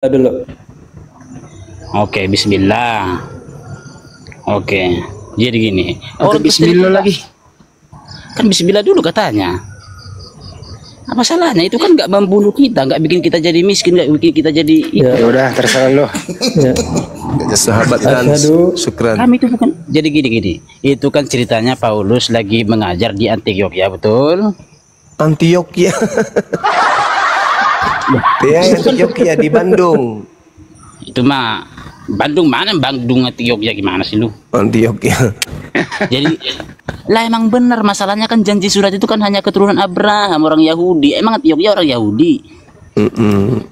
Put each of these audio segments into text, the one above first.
dulu. Oke, bismillah. Oke, jadi gini. Oke, bismillah lagi. Kan bismillah dulu katanya. Apa salahnya? Itu kan nggak membunuh kita, nggak bikin kita jadi miskin, nggak bikin kita jadi. Ya udah, terserah lo. Ya. Sahabat dan syukran. Kami itu bukan. Jadi gini. Itu kan ceritanya Paulus lagi mengajar di Antioquia, betul? Antioquia. Ya, Antioquia di Bandung. Itu mah Bandung mana? Bandung Antioquia gimana sih lu? Antioquia. Jadi lah emang benar masalahnya kan janji surat itu kan hanya keturunan Abraham, orang Yahudi. Emang Antioquia orang Yahudi.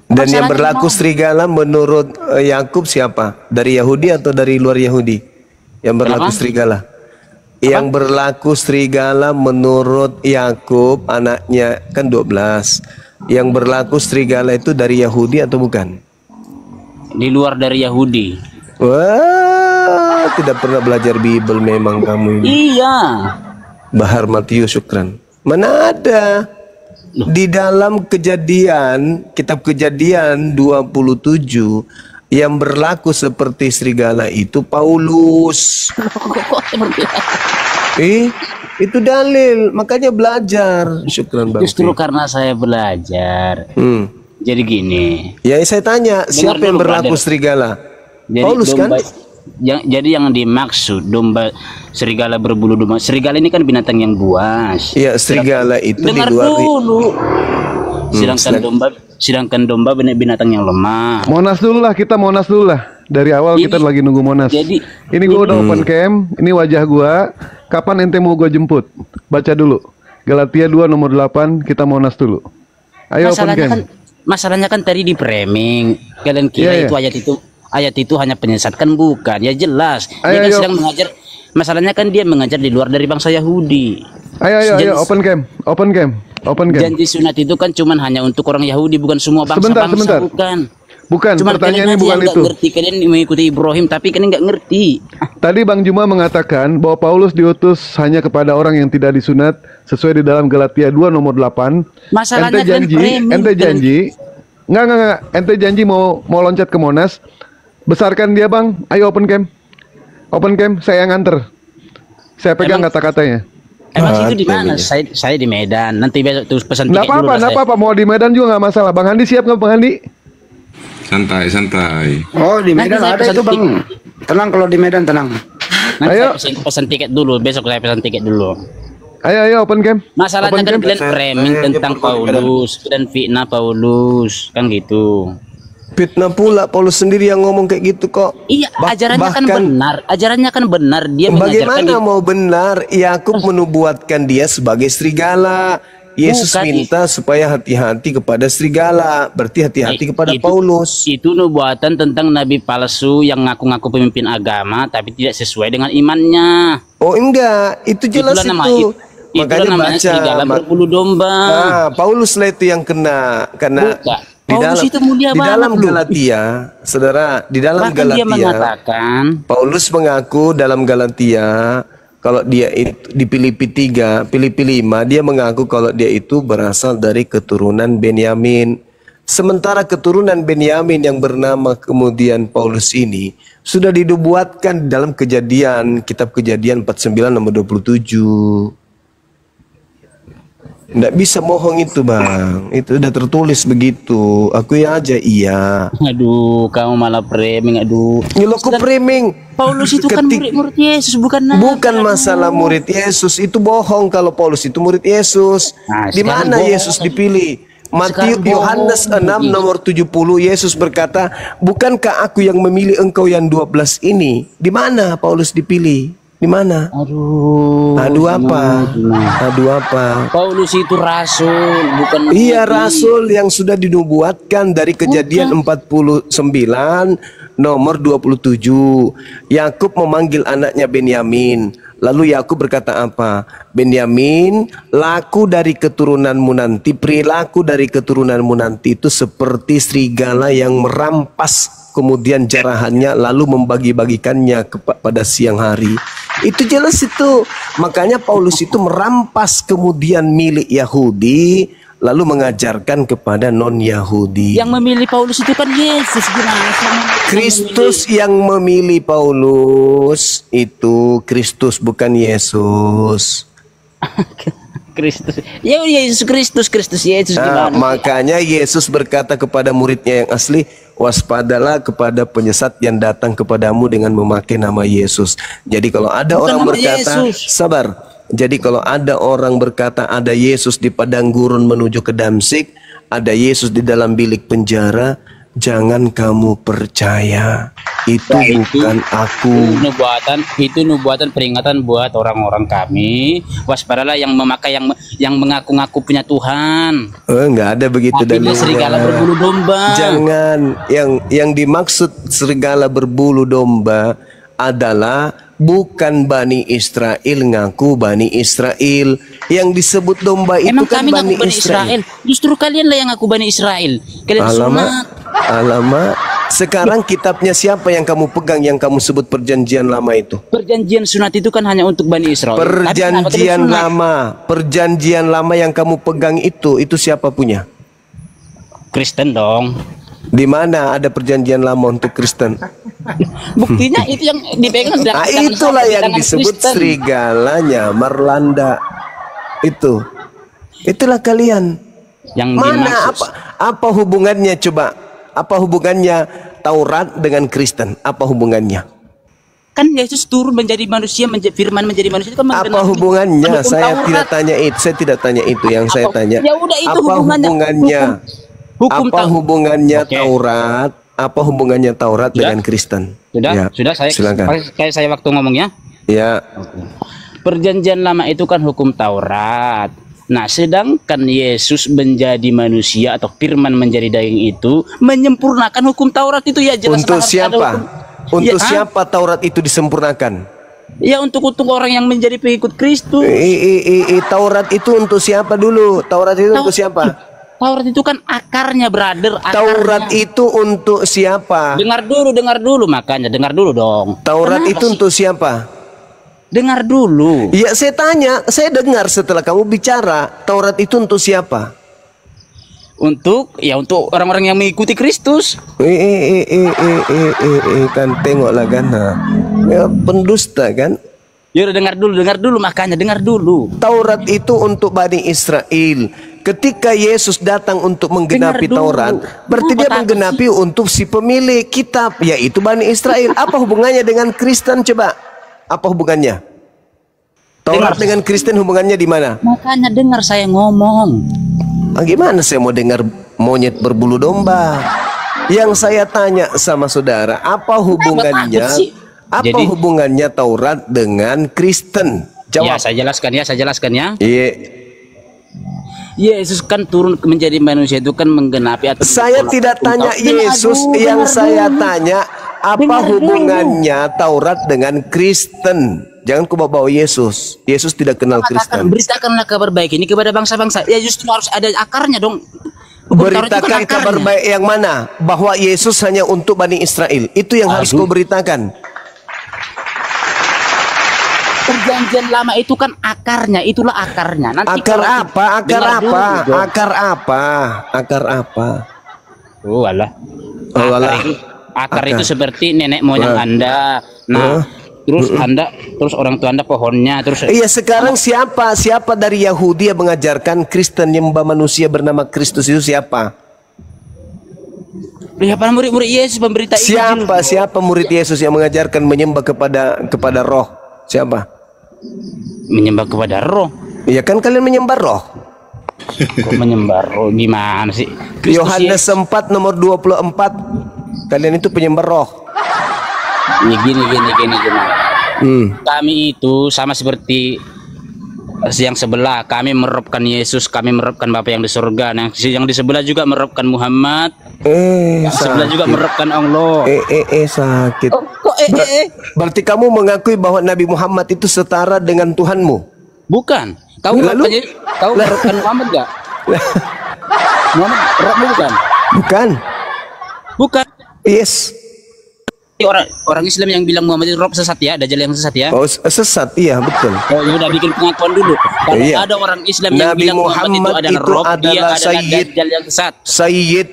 Dan yang berlaku serigala menurut Yakub siapa? Dari Yahudi atau dari luar Yahudi? Yang berlaku serigala. Yang berlaku serigala menurut Yakub anaknya kan 12. Yang berlaku serigala itu dari Yahudi atau bukan? Di luar dari Yahudi. Wah, tidak pernah belajar Bible memang kamu ini. Iya. Bahar Matius, syukran. Mana ada? Di dalam Kejadian, kitab Kejadian 27 yang berlaku seperti serigala itu Paulus. Itu dalil, makanya belajar. Syukran Bang. Justru karena saya belajar. Jadi gini. Ya saya tanya, siapa yang berlaku serigala? Jadi Paulus domba, kan? Jadi yang dimaksud domba serigala berbulu domba. Serigala ini kan binatang yang buas. Iya, serigala itu dengar di luar. dulu. Sedangkan domba binatang yang lemah. Monas dulu lah, kita Monas dulu lah. Dari awal kita lagi nunggu Monas. Ini gua udah open cam, ini wajah gua. Kapan ente mau gua jemput? Baca dulu. Galatia 2 nomor 8, kita Monas dulu. Ayo open cam. Masalahnya kan tadi di framing. Kalian kira itu ayat itu hanya penyesatkan, bukan? Ya jelas. Dia kan sedang mengajar. Masalahnya kan dia mengajar di luar dari bangsa Yahudi. Ayo open cam. Janji sunat itu kan cuman hanya untuk orang Yahudi, bukan semua bangsa-bangsa, bukan. Bukan, cuman pertanyaannya bukan itu. Ngerti. Kalian mengikuti Ibrahim tapi kalian nggak ngerti. Tadi Bang Juma mengatakan bahwa Paulus diutus hanya kepada orang yang tidak disunat sesuai di dalam Galatia 2 nomor 8. Masalahnya ente janji. Enggak. Ente janji mau loncat ke Monas. Besarkan dia, Bang. Ayo open cam. Open cam, saya yang nganter. Saya pegang kata-katanya. Emang situ di mana? Saya di Medan. Nanti besok terus pesan tiket dulu. Nggak apa-apa. Mau di Medan juga nggak masalah. Bang Handi siap nggak, Bang Handi? Santai. Oh, di Medan ada itu, Bang. Tenang, kalau di Medan tenang. Nanti ayo pesan tiket dulu. Besok saya pesan tiket dulu. Ayo open cam. Masalahnya kan kalian framing tentang Paulus dan fitnah Paulus kan gitu. Fitnah pula, Paulus sendiri yang ngomong kayak gitu kok. Iya, ajarannya kan benar. Dia bagaimana mau benar? Yakub menubuatkan dia sebagai serigala. Yesus minta supaya hati-hati kepada serigala. Berarti hati-hati kepada Paulus. Itu nubuatan tentang nabi palsu yang ngaku-ngaku pemimpin agama tapi tidak sesuai dengan imannya. Oh enggak, itu jelas itu. Makanya baca serigala berbulu domba. Nah, Paulus lah itu yang kena karena di dalam Galatia, saudara, di dalam Galatia, dia mengatakan, Paulus mengaku dalam Galatia kalau dia itu di Filipi 3, Filipi 5, dia mengaku kalau dia itu berasal dari keturunan Benyamin. Sementara keturunan Benyamin yang bernama kemudian Paulus ini sudah dinubuatkan dalam kitab Kejadian 49 nomor 27. Nggak bisa bohong itu, Bang. Itu udah tertulis begitu. Aku ya aja iya. Aduh, kamu malah framing. Aduh. Ya lo kok framing? Paulus itu kan murid Yesus, bukan masalah murid Yesus. Itu bohong kalau Paulus itu murid Yesus. Di mana Yesus dipilih? Matius Yohanes 6 nomor 70 Yesus berkata, "Bukankah aku yang memilih engkau yang 12 ini?" Di mana Paulus dipilih? Di mana? Aduh apa? Paulus itu rasul, bukan. Iya, rasul yang sudah dinubuatkan dari Kejadian 49 nomor 27. Yakub memanggil anaknya Benyamin. Lalu Yakub berkata apa? Benyamin, laku dari keturunanmu nanti, perilaku dari keturunanmu nanti itu seperti serigala yang merampas kemudian jarahannya lalu membagi-bagikannya pada siang hari. Itu jelas itu. Makanya Paulus itu merampas kemudian milik Yahudi lalu mengajarkan kepada non-Yahudi. Yang memilih Paulus itu kan Yesus, gimana? Kristus yang memilih Paulus itu Kristus, bukan Yesus. Kristus. Ya Yesus Kristus Yesus gimana? Makanya Yesus berkata kepada muridnya yang asli, waspadalah kepada penyesat yang datang kepadamu dengan memakai nama Yesus. Jadi kalau ada Bukan orang nama berkata, Yesus. sabar. Jadi kalau ada orang berkata ada Yesus di padang gurun menuju ke Damsik, ada Yesus di dalam bilik penjara, jangan kamu percaya. Itu bukan aku. Itu nubuatan peringatan buat orang-orang kami. Waspadalah yang memakai yang mengaku-ngaku punya Tuhan. Enggak ada begitu dalilnya. Serigala berbulu domba. Jangan, yang dimaksud serigala berbulu domba adalah bukan Bani Israel ngaku Bani Israel. Yang disebut domba itu Emang kan kami Bani ngaku Bani Israel. Justru kalianlah yang ngaku Bani Israel. Kalian sunat. Alamak. Sekarang kitabnya siapa yang kamu pegang yang kamu sebut perjanjian lama itu? Perjanjian sunat itu kan hanya untuk Bani Israel. Perjanjian lama yang kamu pegang itu siapa punya? Kristen dong. Di mana ada perjanjian lama untuk Kristen? Buktinya itu yang dipegang. Itulah yang disebut Kristen. Serigala nyamar landa. Itulah kalian. Yang mana apa hubungannya coba? Apa hubungannya Taurat dengan Kristen? Apa hubungannya? Kan Yesus turun menjadi manusia, firman menjadi manusia itu kan. Apa hubungannya? Saya tidak tanya itu. Saya tidak tanya itu. Yang saya tanya. Ya udah, itu apa hubungannya? Apa hubungannya Taurat? Apa hubungannya Taurat dengan Kristen? Sudah saya waktu ngomongnya. Ya. Perjanjian lama itu kan hukum Taurat. Nah, sedangkan Yesus menjadi manusia atau firman menjadi daging itu menyempurnakan hukum Taurat itu, ya jelas. Untuk siapa? Untuk siapa Taurat itu disempurnakan? Ya untuk orang yang menjadi pengikut Kristus. Taurat itu untuk siapa dulu? Taurat itu untuk siapa? Taurat itu kan akarnya, brother. Taurat itu untuk siapa? Dengar dulu makanya dengar dulu dong. Taurat itu untuk siapa? Dengar dulu. Ya saya tanya, saya dengar setelah kamu bicara. Taurat itu untuk siapa? Untuk orang-orang yang mengikuti Kristus. Kan tengoklah kan. Ya, pendusta kan. Ya udah dengar dulu makanya dengar dulu. Taurat itu untuk Bani Israel. Ketika Yesus datang untuk menggenapi Taurat, berarti dia menggenapi untuk si pemilik kitab, yaitu Bani Israel. Apa hubungannya dengan Kristen coba? Apa hubungannya? Taurat dengan Kristen hubungannya di mana? Makanya dengar saya ngomong. Gimana saya mau dengar monyet berbulu domba? Yang saya tanya sama saudara, apa hubungannya? Apa hubungannya Taurat dengan Kristen? Jawab. Ya, saya jelaskan ya. Iya. Yesus kan turun menjadi manusia itu kan menggenapi atau saya tidak tanya Yesus, yang saya tanya apa hubungannya Taurat dengan Kristen? Jangan kau bawa Yesus. Yesus tidak kenal Kristen. Beritakanlah kabar baik ini kepada bangsa-bangsa. Ya justru harus ada akarnya dong. Beritakan kabar baik yang mana? Bahwa Yesus hanya untuk Bani Israel. Itu yang harus kau beritakan. Perjanjian lama itu kan akarnya, itulah akarnya. Nanti akar apa? Akar apa? Oh alah. Akar itu seperti nenek moyang Anda. Nah, terus orang tua Anda pohonnya, terus. Iya, sekarang siapa dari Yahudi yang mengajarkan Kristen nyembah manusia bernama Kristus itu siapa? Siapa murid-murid Yesus pemberita Injil? Siapa murid Yesus yang mengajarkan menyembah kepada roh? Siapa? Menyembah kepada roh. Iya kan kalian menyembah roh. Kok menyembah roh gimana sih? Yohanes 4 nomor 24. Kalian itu penyembah roh. Ini gini. Kami itu sama seperti yang sebelah, kami merobkan Yesus, kami merobkan Bapa yang di surga. Nah, yang di sebelah juga merobkan Muhammad. Sebelah juga merobkan Allah. Sakit. Berarti kamu mengakui bahwa Nabi Muhammad itu setara dengan Tuhanmu? Bukan. Kau merobkan Muhammad enggak? Muhammad rohmu bukan? Bukan. Bukan. Yes. orang Islam yang bilang Muhammad itu roh sesat ya, Dajjal yang sesat ya. Oh, sesat, iya betul. Oh, ya udah bikin pengakuan dulu. Kalau Iya. ada orang Islam yang Nabi bilang Muhammad itu adalah roh, dia adalah Dajjal yang sesat. Sayyid,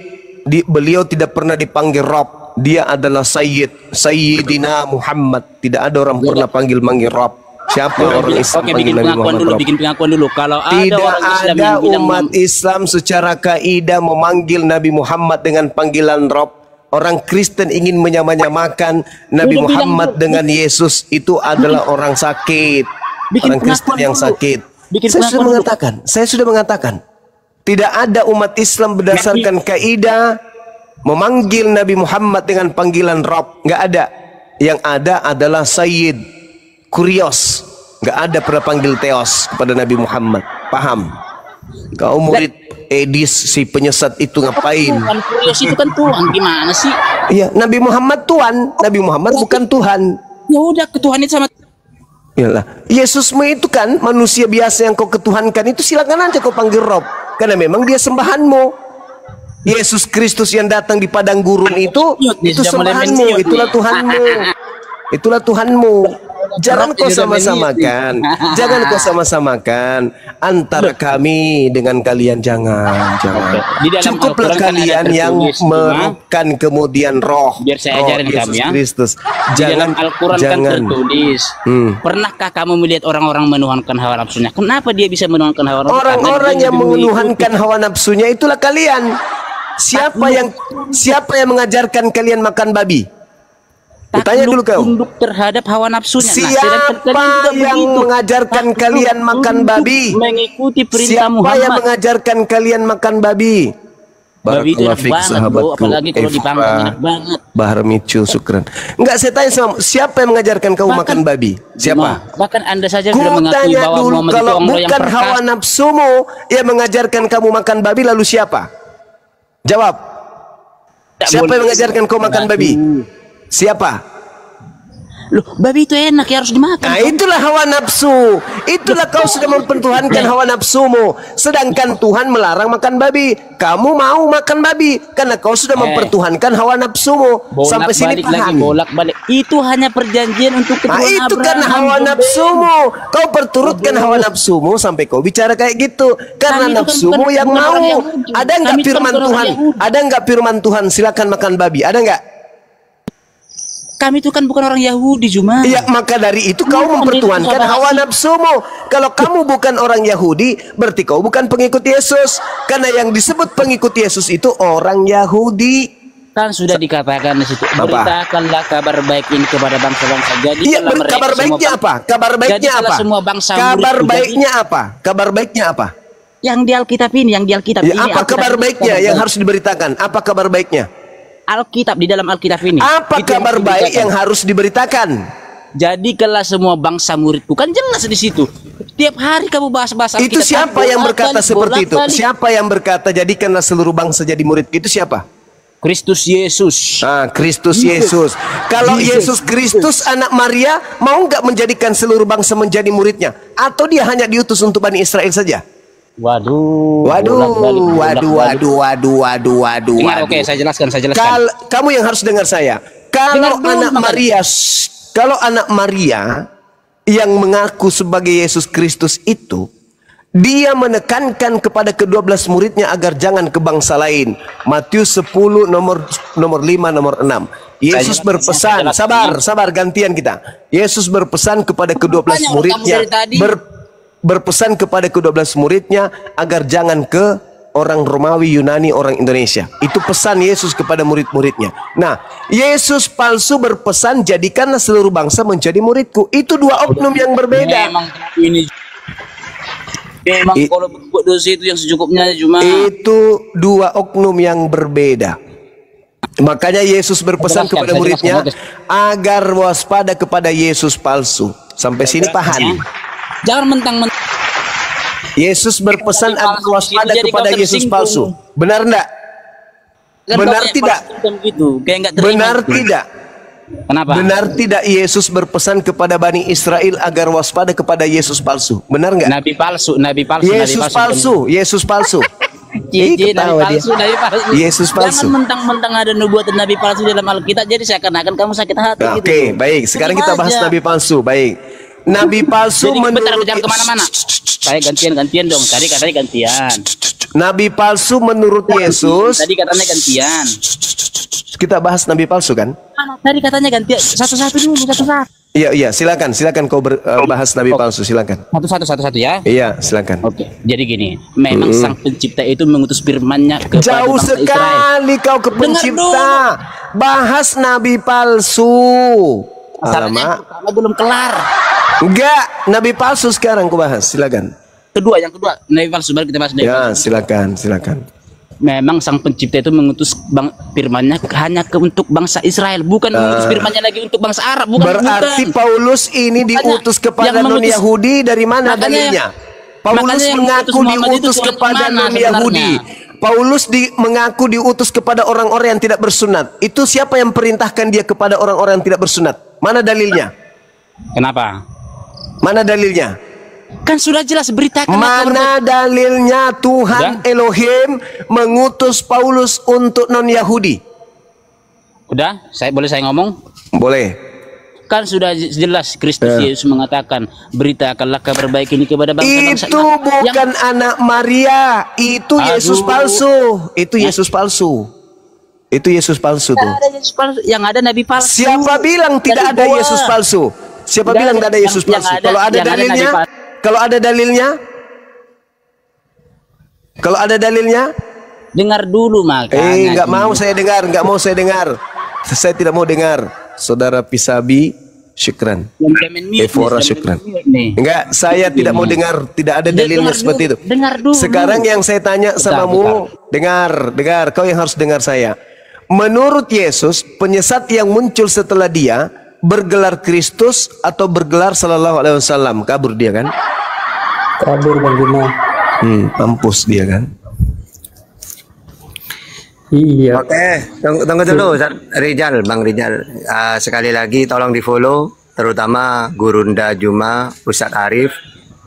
beliau tidak pernah dipanggil Rob. Dia adalah Sayyid, Sayyidina Muhammad. Tidak ada orang pernah panggil-manggil Rob. Siapa orang Islam Oke, panggil bikin Nabi pengakuan Muhammad dulu, Rob? bikin pengakuan dulu. Kalau Tidak ada orang Islam ada yang bilang umat Islam secara kaidah memanggil Nabi Muhammad dengan panggilan Rob. Orang Kristen ingin menyamakan Nabi Udah Muhammad bilang, dengan Yesus, itu adalah orang sakit. Bikin Orang Kristen pengakuan yang dulu. sakit. Bikin Saya sudah pengakuan dulu. mengatakan, tidak ada umat Islam berdasarkan kaidah memanggil Nabi Muhammad dengan panggilan Rob. Nggak ada. Yang ada adalah Sayyid, Kurios. Nggak ada pernah panggil Theos kepada Nabi Muhammad. Paham? Kau murid Edis si penyesat itu ngapain? Tuhan, Kurios itu kan Tuhan, gimana sih? Iya, Nabi Muhammad Tuhan. Nabi Muhammad bukan Tuhan. Ya udah, ketuhan itu sama. Yalah. Yesusmu itu kan manusia biasa yang kau ketuhankan itu, silakan aja kau panggil Rob. Karena memang dia sembahanmu. Yesus Kristus yang datang di padang gurun itu sembahanmu, itulah Tuhanmu. Itulah Tuhanmu. Jangan kau sama-samakan. Jangan kau sama-samakan antara kami dengan kalian, jangan. Di dalam Cukuplah Al-Quran kan ada kalian yang tertulis, merukan kemudian roh. Biar saya roh ajarin Yesus kamu ya. Kristus. Di dalam Al-Quran kan tertulis. Pernahkah kamu melihat orang-orang menuhankan hawa nafsunya? Kenapa dia bisa menuhankan hawa nafsunya? Orang-orang yang menuhankan hawa nafsunya itulah kalian. Siapa yang mengajarkan kalian makan babi? Tanya dulu kau. Tunduk terhadap hawa nafsunya. Siapa yang mengajarkan kalian makan babi? Mengikuti perintah Siapa Muhammad. yang mengajarkan kalian makan babi? Babi itu enak Barakallahu fiik, banget, bro. Apalagi kalau dipanggang enak banget. Bahar Micu, syukran. Enggak, saya tanya sama siapa yang mengajarkan kamu makan babi? Siapa? Bahkan Anda saja Ku sudah mengakui tanya bahwa dulu, Muhammad itu kalau orang yang bukan hawa perkasa. nafsumu yang mengajarkan kamu makan babi, lalu siapa? Jawab. Siapa yang mengajarkan kau makan babi? Siapa? Loh, babi itu enak ya, harus dimakan. Nah, itulah hawa nafsu. Itulah kau sudah mempertuhankan hawa nafsumu. Sedangkan Tuhan melarang makan babi. Kamu mau makan babi karena kau sudah mempertuhankan hawa nafsumu. Sampai sini paham? Bolak-balik. Itu hanya perjanjian untuk Nah, keturunan itu Abraham. karena hawa nafsumu. Kau perturutkan hawa nafsumu sampai kau bicara kayak gitu. Karena Kami itu kan nafsumu bukan yang orang mau. Yahudi. Ada nggak Kami itu kan firman bukan orang Tuhan? Yahudi. Ada nggak firman Tuhan? Silakan makan babi. Ada nggak? Kami itu kan bukan orang Yahudi, cuma. Iya, maka dari itu kau mempertuhankan hawa nafsumu. Kalau kamu bukan orang Yahudi, berarti kau bukan pengikut Yesus. Karena yang disebut pengikut Yesus itu orang Yahudi. Kan sudah dikatakan di situ. Beritakanlah kabar baik ini kepada bangsa-bangsa. Jadi Iya, kabar baiknya apa? Kabar baiknya apa? Semua bangsa kabar baiknya apa? Kabar baiknya apa? Yang di Alkitab ini, Ya, apa kabar baiknya yang harus diberitakan? Apa kabar baiknya? Alkitab, di dalam Alkitab ini. Apa kabar baik yang harus diberitakan? Jadikanlah semua bangsa muridku. Kan jelas di situ. Tiap hari kamu bahas-bahas Itu Alkitab. siapa yang berkata seperti itu? Siapa yang berkata jadikanlah seluruh bangsa jadi murid? Itu siapa? Kristus Yesus. Kristus Yesus. Kalau Yesus Kristus anak Maria, mau nggak menjadikan seluruh bangsa menjadi muridnya? Atau dia hanya diutus untuk Bani Israel saja? Waduh. Dengar, oke, saya jelaskan. Kamu yang harus dengar saya. Kalau anak Maria yang mengaku sebagai Yesus Kristus itu, dia menekankan kepada ke-12 muridnya agar jangan ke bangsa lain. Matius 10 nomor 5 nomor 6. Yesus berpesan, sabar gantian kita. Yesus berpesan kepada ke-12 muridnya, berpesan kepada ke-12 muridnya agar jangan ke orang Romawi, Yunani, orang Indonesia. Itu pesan Yesus kepada murid-muridnya. Nah, Yesus palsu berpesan jadikanlah seluruh bangsa menjadi muridku. Itu dua oknum yang berbeda. Memang kalau berbuat dosa itu yang secukupnya, cuma itu dua oknum yang berbeda. Makanya Yesus berpesan kepada muridnya agar waspada kepada Yesus palsu. Sampai sini paham? Jangan mentang-mentang. Yesus berpesan agar waspada kepada Yesus palsu. Benar enggak? Benar tidak? Benar tidak? Kenapa? Benar tidak Yesus berpesan kepada Bani Israel agar waspada kepada Yesus palsu? Benar enggak? Nabi palsu. Yesus palsu. Nabi ketawa dia. palsu, Nabi palsu. Yesus palsu. Jangan mentang-mentang ada nubuatan Nabi palsu dalam Alkitab, jadi seakan-akan kamu sakit hati Nah, gitu. Oke, baik. Sekarang kita bahas aja. Nabi palsu. Baik. Nabi palsu Jadi bentar, menurut jangan kemana-mana. Saya gantian dong. Tadi katanya gantian. Nabi palsu menurut Yesus. Tadi katanya gantian. Kita bahas Nabi palsu kan? Tadi katanya gantian. Satu-satu dulu, satu-satu. Iya, silakan kau bahas Nabi palsu, silakan. Satu-satu ya. Iya, silakan. Oke. Jadi gini, memang Sang Pencipta itu mengutus firman-Nya kepada Jauh bangsa Israel. sekali kau ke pencipta. Bahas Nabi palsu. Masalahnya Alamak. pertama belum kelar. Enggak, Nabi palsu sekarang kau bahas, silakan. Yang kedua, Nabi palsu. Baru kita bahas Nabi Ya, palsu. silakan. Memang Sang Pencipta itu mengutus firman-Nya hanya untuk bangsa Israel, bukan mengutus firman-Nya lagi untuk bangsa Arab, Berarti bukan. Paulus ini diutus kepada yang mengutus- non-Yahudi dari mana Makanya- dalilnya? Paulus makanya yang mengaku mengutus Muhammad itu diutus Tuhan kepada yang mana non-Yahudi. Paulus mengaku diutus kepada orang-orang yang tidak bersunat. Itu siapa yang perintahkan dia kepada orang-orang yang tidak bersunat? Mana dalilnya? Kenapa? Mana dalilnya? Kan sudah jelas beritakan. Mana dalilnya Tuhan Elohim mengutus Paulus untuk non-Yahudi? Udah, boleh saya ngomong? Boleh. Kan sudah jelas Kristus Yesus mengatakan, beritakanlah kabar baik ini kepada bangsa-bangsa. Itu bukan anak Maria, itu Yesus palsu. Itu Yesus palsu. Itu Yesus palsu tuh. Ada Yesus palsu, yang ada Nabi palsu. Siapa bilang tidak ada Yesus palsu? Siapa Tidak bilang ada. tidak ada Yesus Yang palsu? ada- Kalau ada yang ada dalilnya, Nabi kalau ada dalilnya, kalau ada dalilnya, Dengar dulu makanya. nggak mau saya dengar, nggak mau saya dengar. Saya tidak mau dengar. Saudara Pisabi, syukran. Evora, syukran. Enggak, saya tidak mau dengar. Tidak ada dalilnya seperti itu. Dengar dulu. Sekarang yang saya tanya samamu, dengar. Kau yang harus dengar saya. Menurut Yesus, penyesat yang muncul setelah dia bergelar Kristus atau bergelar Sallallahu Alaihi Wasallam. Kabur dia kan? Kabur Bang Juma. Mampus dia kan? Iya. Oke, tunggu dulu Bang Rizal. Sekali lagi tolong di follow, terutama Gurunda Juma, Ustadz Arif,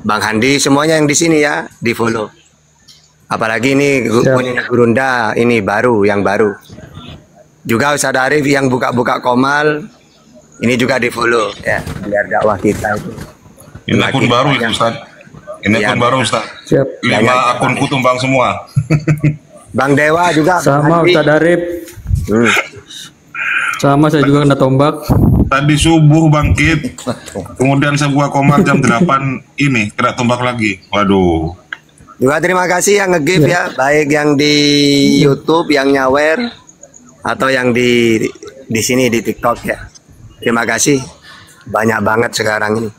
Bang Handi, semuanya yang di sini ya di follow. Apalagi ini Gurunda ini yang baru. Juga Ustadz Arif yang buka-buka komal, ini juga di follow ya, biar dakwah kita itu. Ini akun baru ya Ustaz. Ini akun baru Ustaz. Siap. 5 akun kutumbang semua. Bang Dewa juga Sama Ustadz Arif. Sama saya juga kena tombak. Tadi subuh bangkit, kemudian sebuah komat jam 8 ini kena tombak lagi. Waduh. Juga terima kasih yang nge-give ya, baik yang di YouTube yang nyawer atau yang di sini di TikTok ya. Terima kasih. Banyak banget sekarang ini.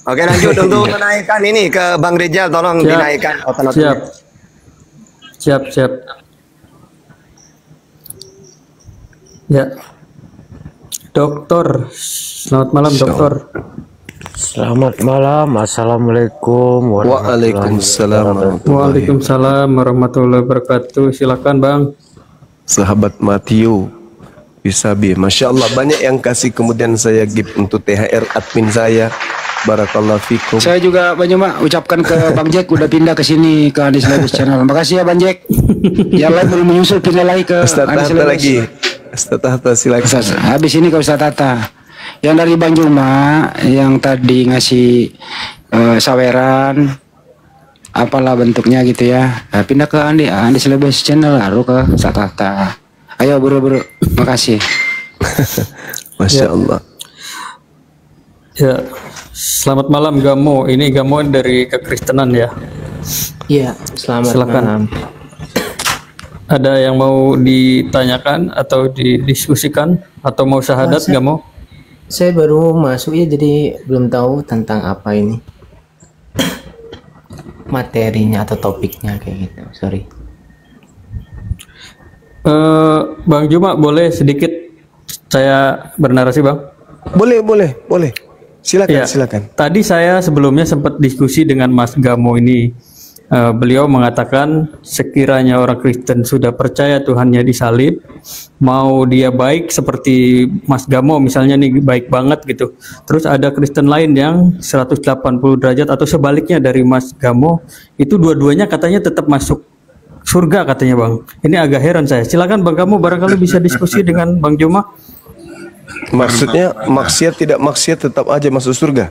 Oke, lanjut untuk menaikkan ini ke Bang Rizal, tolong dinaikkan otot-ototnya. Siap. Ya. Dokter. Selamat malam, Dokter. Selamat malam. Assalamualaikum Waalaikumsalam. Waalaikumsalam warahmatullahi wabarakatuh. Silakan, Bang. Sahabat Matthew Pisabi, Masya Allah banyak yang kasih, kemudian saya give untuk THR admin saya. Barakallahu fikum. Saya juga Bang Juma ucapkan ke Bang Jack udah pindah ke sini ke Andis Lebes Channel. Makasih ya Bang Jack. Yang lain belum menyusul pindah lagi ke Ustaz Andis Tahta Lebes. lagi. Ustaz Tahta silakan. Habis ini ke Ustaz Tata. Yang dari Bang Juma yang tadi ngasih saweran apalah bentuknya gitu ya. Nah, pindah ke Andis Lebes Channel lalu ke Ustaz Tata. Ayo buru-buru. Makasih. Masya Allah. Ya. Selamat malam Gamo. Ini Gamo dari kekristenan ya. Iya, selamat Silakan. malam. Ada yang mau ditanyakan atau didiskusikan atau mau syahadat Gamo? Saya baru masuk ya, jadi belum tahu tentang apa ini materinya atau topiknya kayak gitu. Sorry. Bang Juma boleh sedikit saya bernarasi Bang? Boleh. Silakan, Ya, silakan. tadi saya sebelumnya sempat diskusi dengan Mas Gamo ini beliau mengatakan sekiranya orang Kristen sudah percaya Tuhannya disalib, mau dia baik seperti Mas Gamo misalnya nih baik banget gitu, terus ada Kristen lain yang 180 derajat atau sebaliknya dari Mas Gamo, itu dua-duanya katanya tetap masuk surga katanya Bang. Ini agak heran saya. Silakan Bang Gamo, barangkali bisa diskusi dengan Bang Juma. Maksudnya maksiat tidak maksiat tetap aja masuk surga?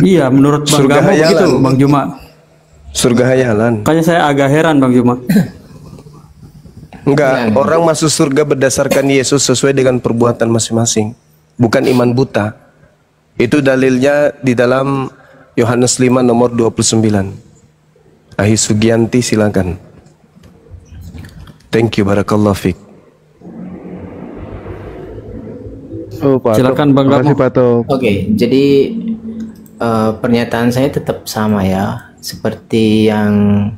Iya, menurut Bang Surga Gamo hayalan. begitu Bang Juma. Surga hayalan. Makanya saya agak heran Bang Juma. Enggak, orang masuk surga berdasarkan Yesus sesuai dengan perbuatan masing-masing, bukan iman buta. Itu dalilnya di dalam Yohanes 5 nomor 29. Ahi Sugianti silakan. Thank you, barakallahu fiik. Oh, Pak Silakan Bang Makasih Gamo. Pak Top. Oke, jadi pernyataan saya tetap sama ya, seperti yang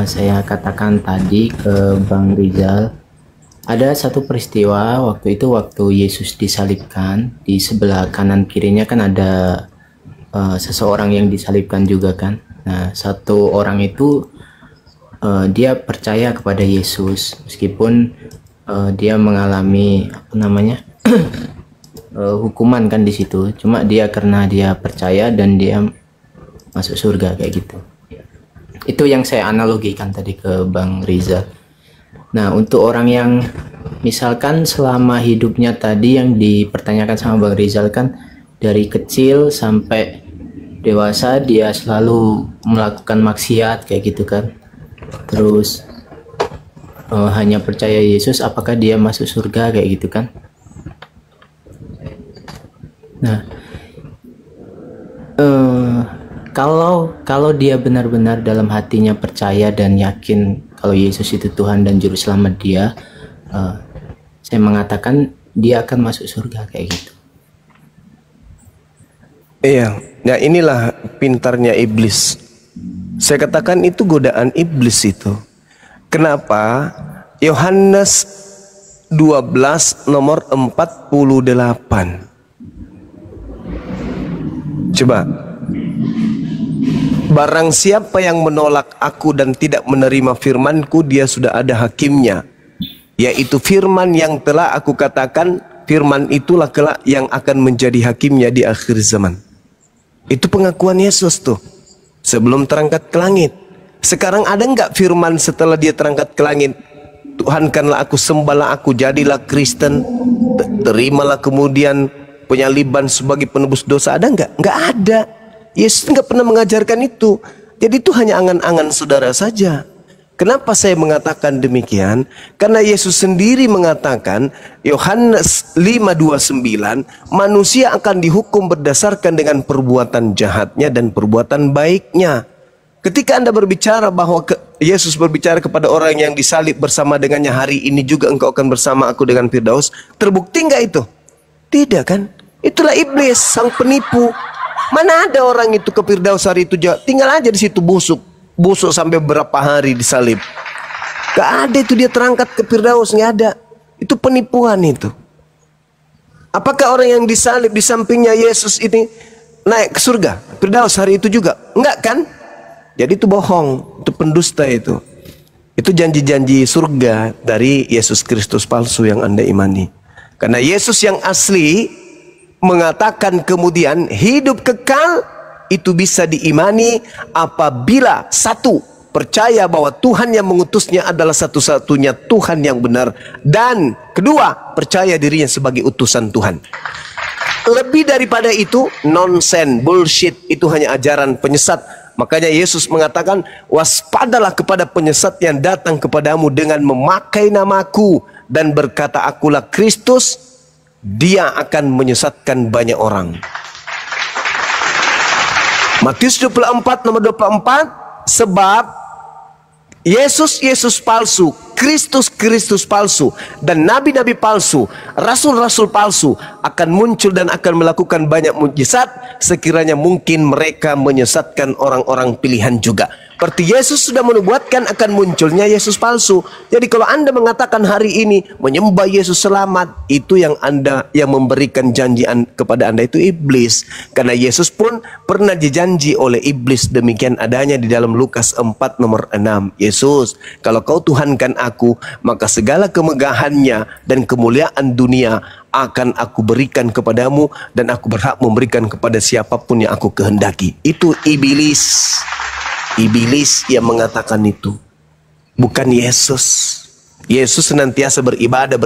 saya katakan tadi ke Bang Rizal. Ada satu peristiwa waktu itu, waktu Yesus disalibkan, di sebelah kanan kirinya kan ada seseorang yang disalibkan juga kan. Nah, satu orang itu dia percaya kepada Yesus meskipun dia mengalami apa namanya hukuman kan di situ. Cuma dia karena dia percaya dan dia masuk surga kayak gitu. Itu yang saya analogikan tadi ke Bang Rizal. Nah, untuk orang yang misalkan selama hidupnya tadi yang dipertanyakan sama Bang Rizal kan, dari kecil sampai dewasa dia selalu melakukan maksiat kayak gitu kan. Terus hanya percaya Yesus, apakah dia masuk surga kayak gitu kan? Nah, kalau dia benar-benar dalam hatinya percaya dan yakin kalau Yesus itu Tuhan dan Juru Selamat dia, saya mengatakan dia akan masuk surga kayak gitu. Iya, ya inilah pintarnya iblis. Saya katakan itu godaan iblis itu. Kenapa? Yohanes 12 nomor 48. Coba. Barang siapa yang menolak aku dan tidak menerima firmanku, dia sudah ada hakimnya, yaitu firman yang telah aku katakan. Firman itulah kelak yang akan menjadi hakimnya di akhir zaman. Itu pengakuan Yesus tuh sebelum terangkat ke langit. Sekarang ada nggak firman setelah dia terangkat ke langit? Tuhankanlah aku, sembahlah aku, jadilah Kristen, terimalah kemudian penyaliban sebagai penebus dosa. Ada nggak? Nggak ada. Yesus nggak pernah mengajarkan itu. Jadi itu hanya angan-angan saudara saja. Kenapa saya mengatakan demikian? Karena Yesus sendiri mengatakan, Yohanes 5:29, manusia akan dihukum berdasarkan dengan perbuatan jahatnya dan perbuatan baiknya. Ketika Anda berbicara bahwa Yesus berbicara kepada orang yang disalib bersama dengannya, hari ini juga engkau akan bersama aku dengan Firdaus, terbukti nggak itu? Tidak kan? Itulah iblis, sang penipu. Mana ada orang itu ke Firdaus hari itu, tinggal aja di situ busuk sampai berapa hari disalib. Gak ada itu, dia terangkat ke Firdaus, nggak ada. Itu penipuan itu. Apakah orang yang disalib di sampingnya Yesus ini naik ke surga, Firdaus hari itu juga? Enggak kan? Jadi itu bohong, itu pendusta itu. Itu janji-janji surga dari Yesus Kristus palsu yang Anda imani. Karena Yesus yang asli mengatakan kemudian hidup kekal itu bisa diimani apabila satu, percaya bahwa Tuhan yang mengutusnya adalah satu-satunya Tuhan yang benar, dan kedua, percaya dirinya sebagai utusan Tuhan. Lebih daripada itu nonsen, bullshit, itu hanya ajaran penyesat. Makanya Yesus mengatakan, waspadalah kepada penyesat yang datang kepadamu dengan memakai namaku dan berkata akulah Kristus, dia akan menyesatkan banyak orang. Matius 24 nomor 24, sebab Yesus palsu Kristus palsu dan nabi-nabi palsu, rasul-rasul palsu akan muncul dan akan melakukan banyak mukjizat, sekiranya mungkin mereka menyesatkan orang-orang pilihan juga. Seperti Yesus sudah menubuatkan akan munculnya Yesus palsu. Jadi kalau Anda mengatakan hari ini menyembah Yesus selamat, itu yang memberikan janji kepada Anda itu iblis. Karena Yesus pun pernah dijanji oleh iblis, demikian adanya di dalam Lukas 4 nomor 6. Yesus, kalau kau tuhankan aku, maka segala kemegahannya dan kemuliaan dunia akan aku berikan kepadamu, dan aku berhak memberikan kepada siapapun yang aku kehendaki. Itu iblis. Iblis yang mengatakan itu, bukan Yesus. Yesus senantiasa beribadah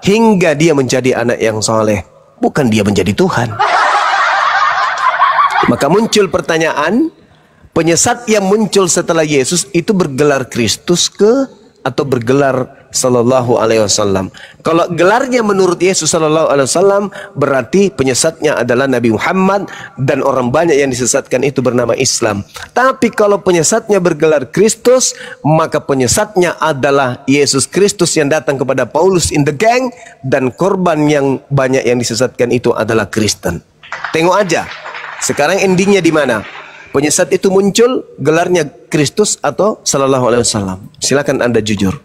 hingga dia menjadi anak yang soleh, bukan dia menjadi Tuhan. Maka muncul pertanyaan, penyesat yang muncul setelah Yesus itu bergelar Kristus atau bergelar Sallallahu Alaihi Wasallam? Kalau gelarnya menurut Yesus Sallallahu Alaihi Wasallam, berarti penyesatnya adalah Nabi Muhammad, dan orang banyak yang disesatkan itu bernama Islam. Tapi kalau penyesatnya bergelar Kristus, maka penyesatnya adalah Yesus Kristus yang datang kepada Paulus in the gang, dan korban yang banyak yang disesatkan itu adalah Kristen. Tengok aja, sekarang endingnya di mana? Penyesat itu muncul, gelarnya Kristus atau Sallallahu Alaihi Wasallam. Silakan Anda jujur.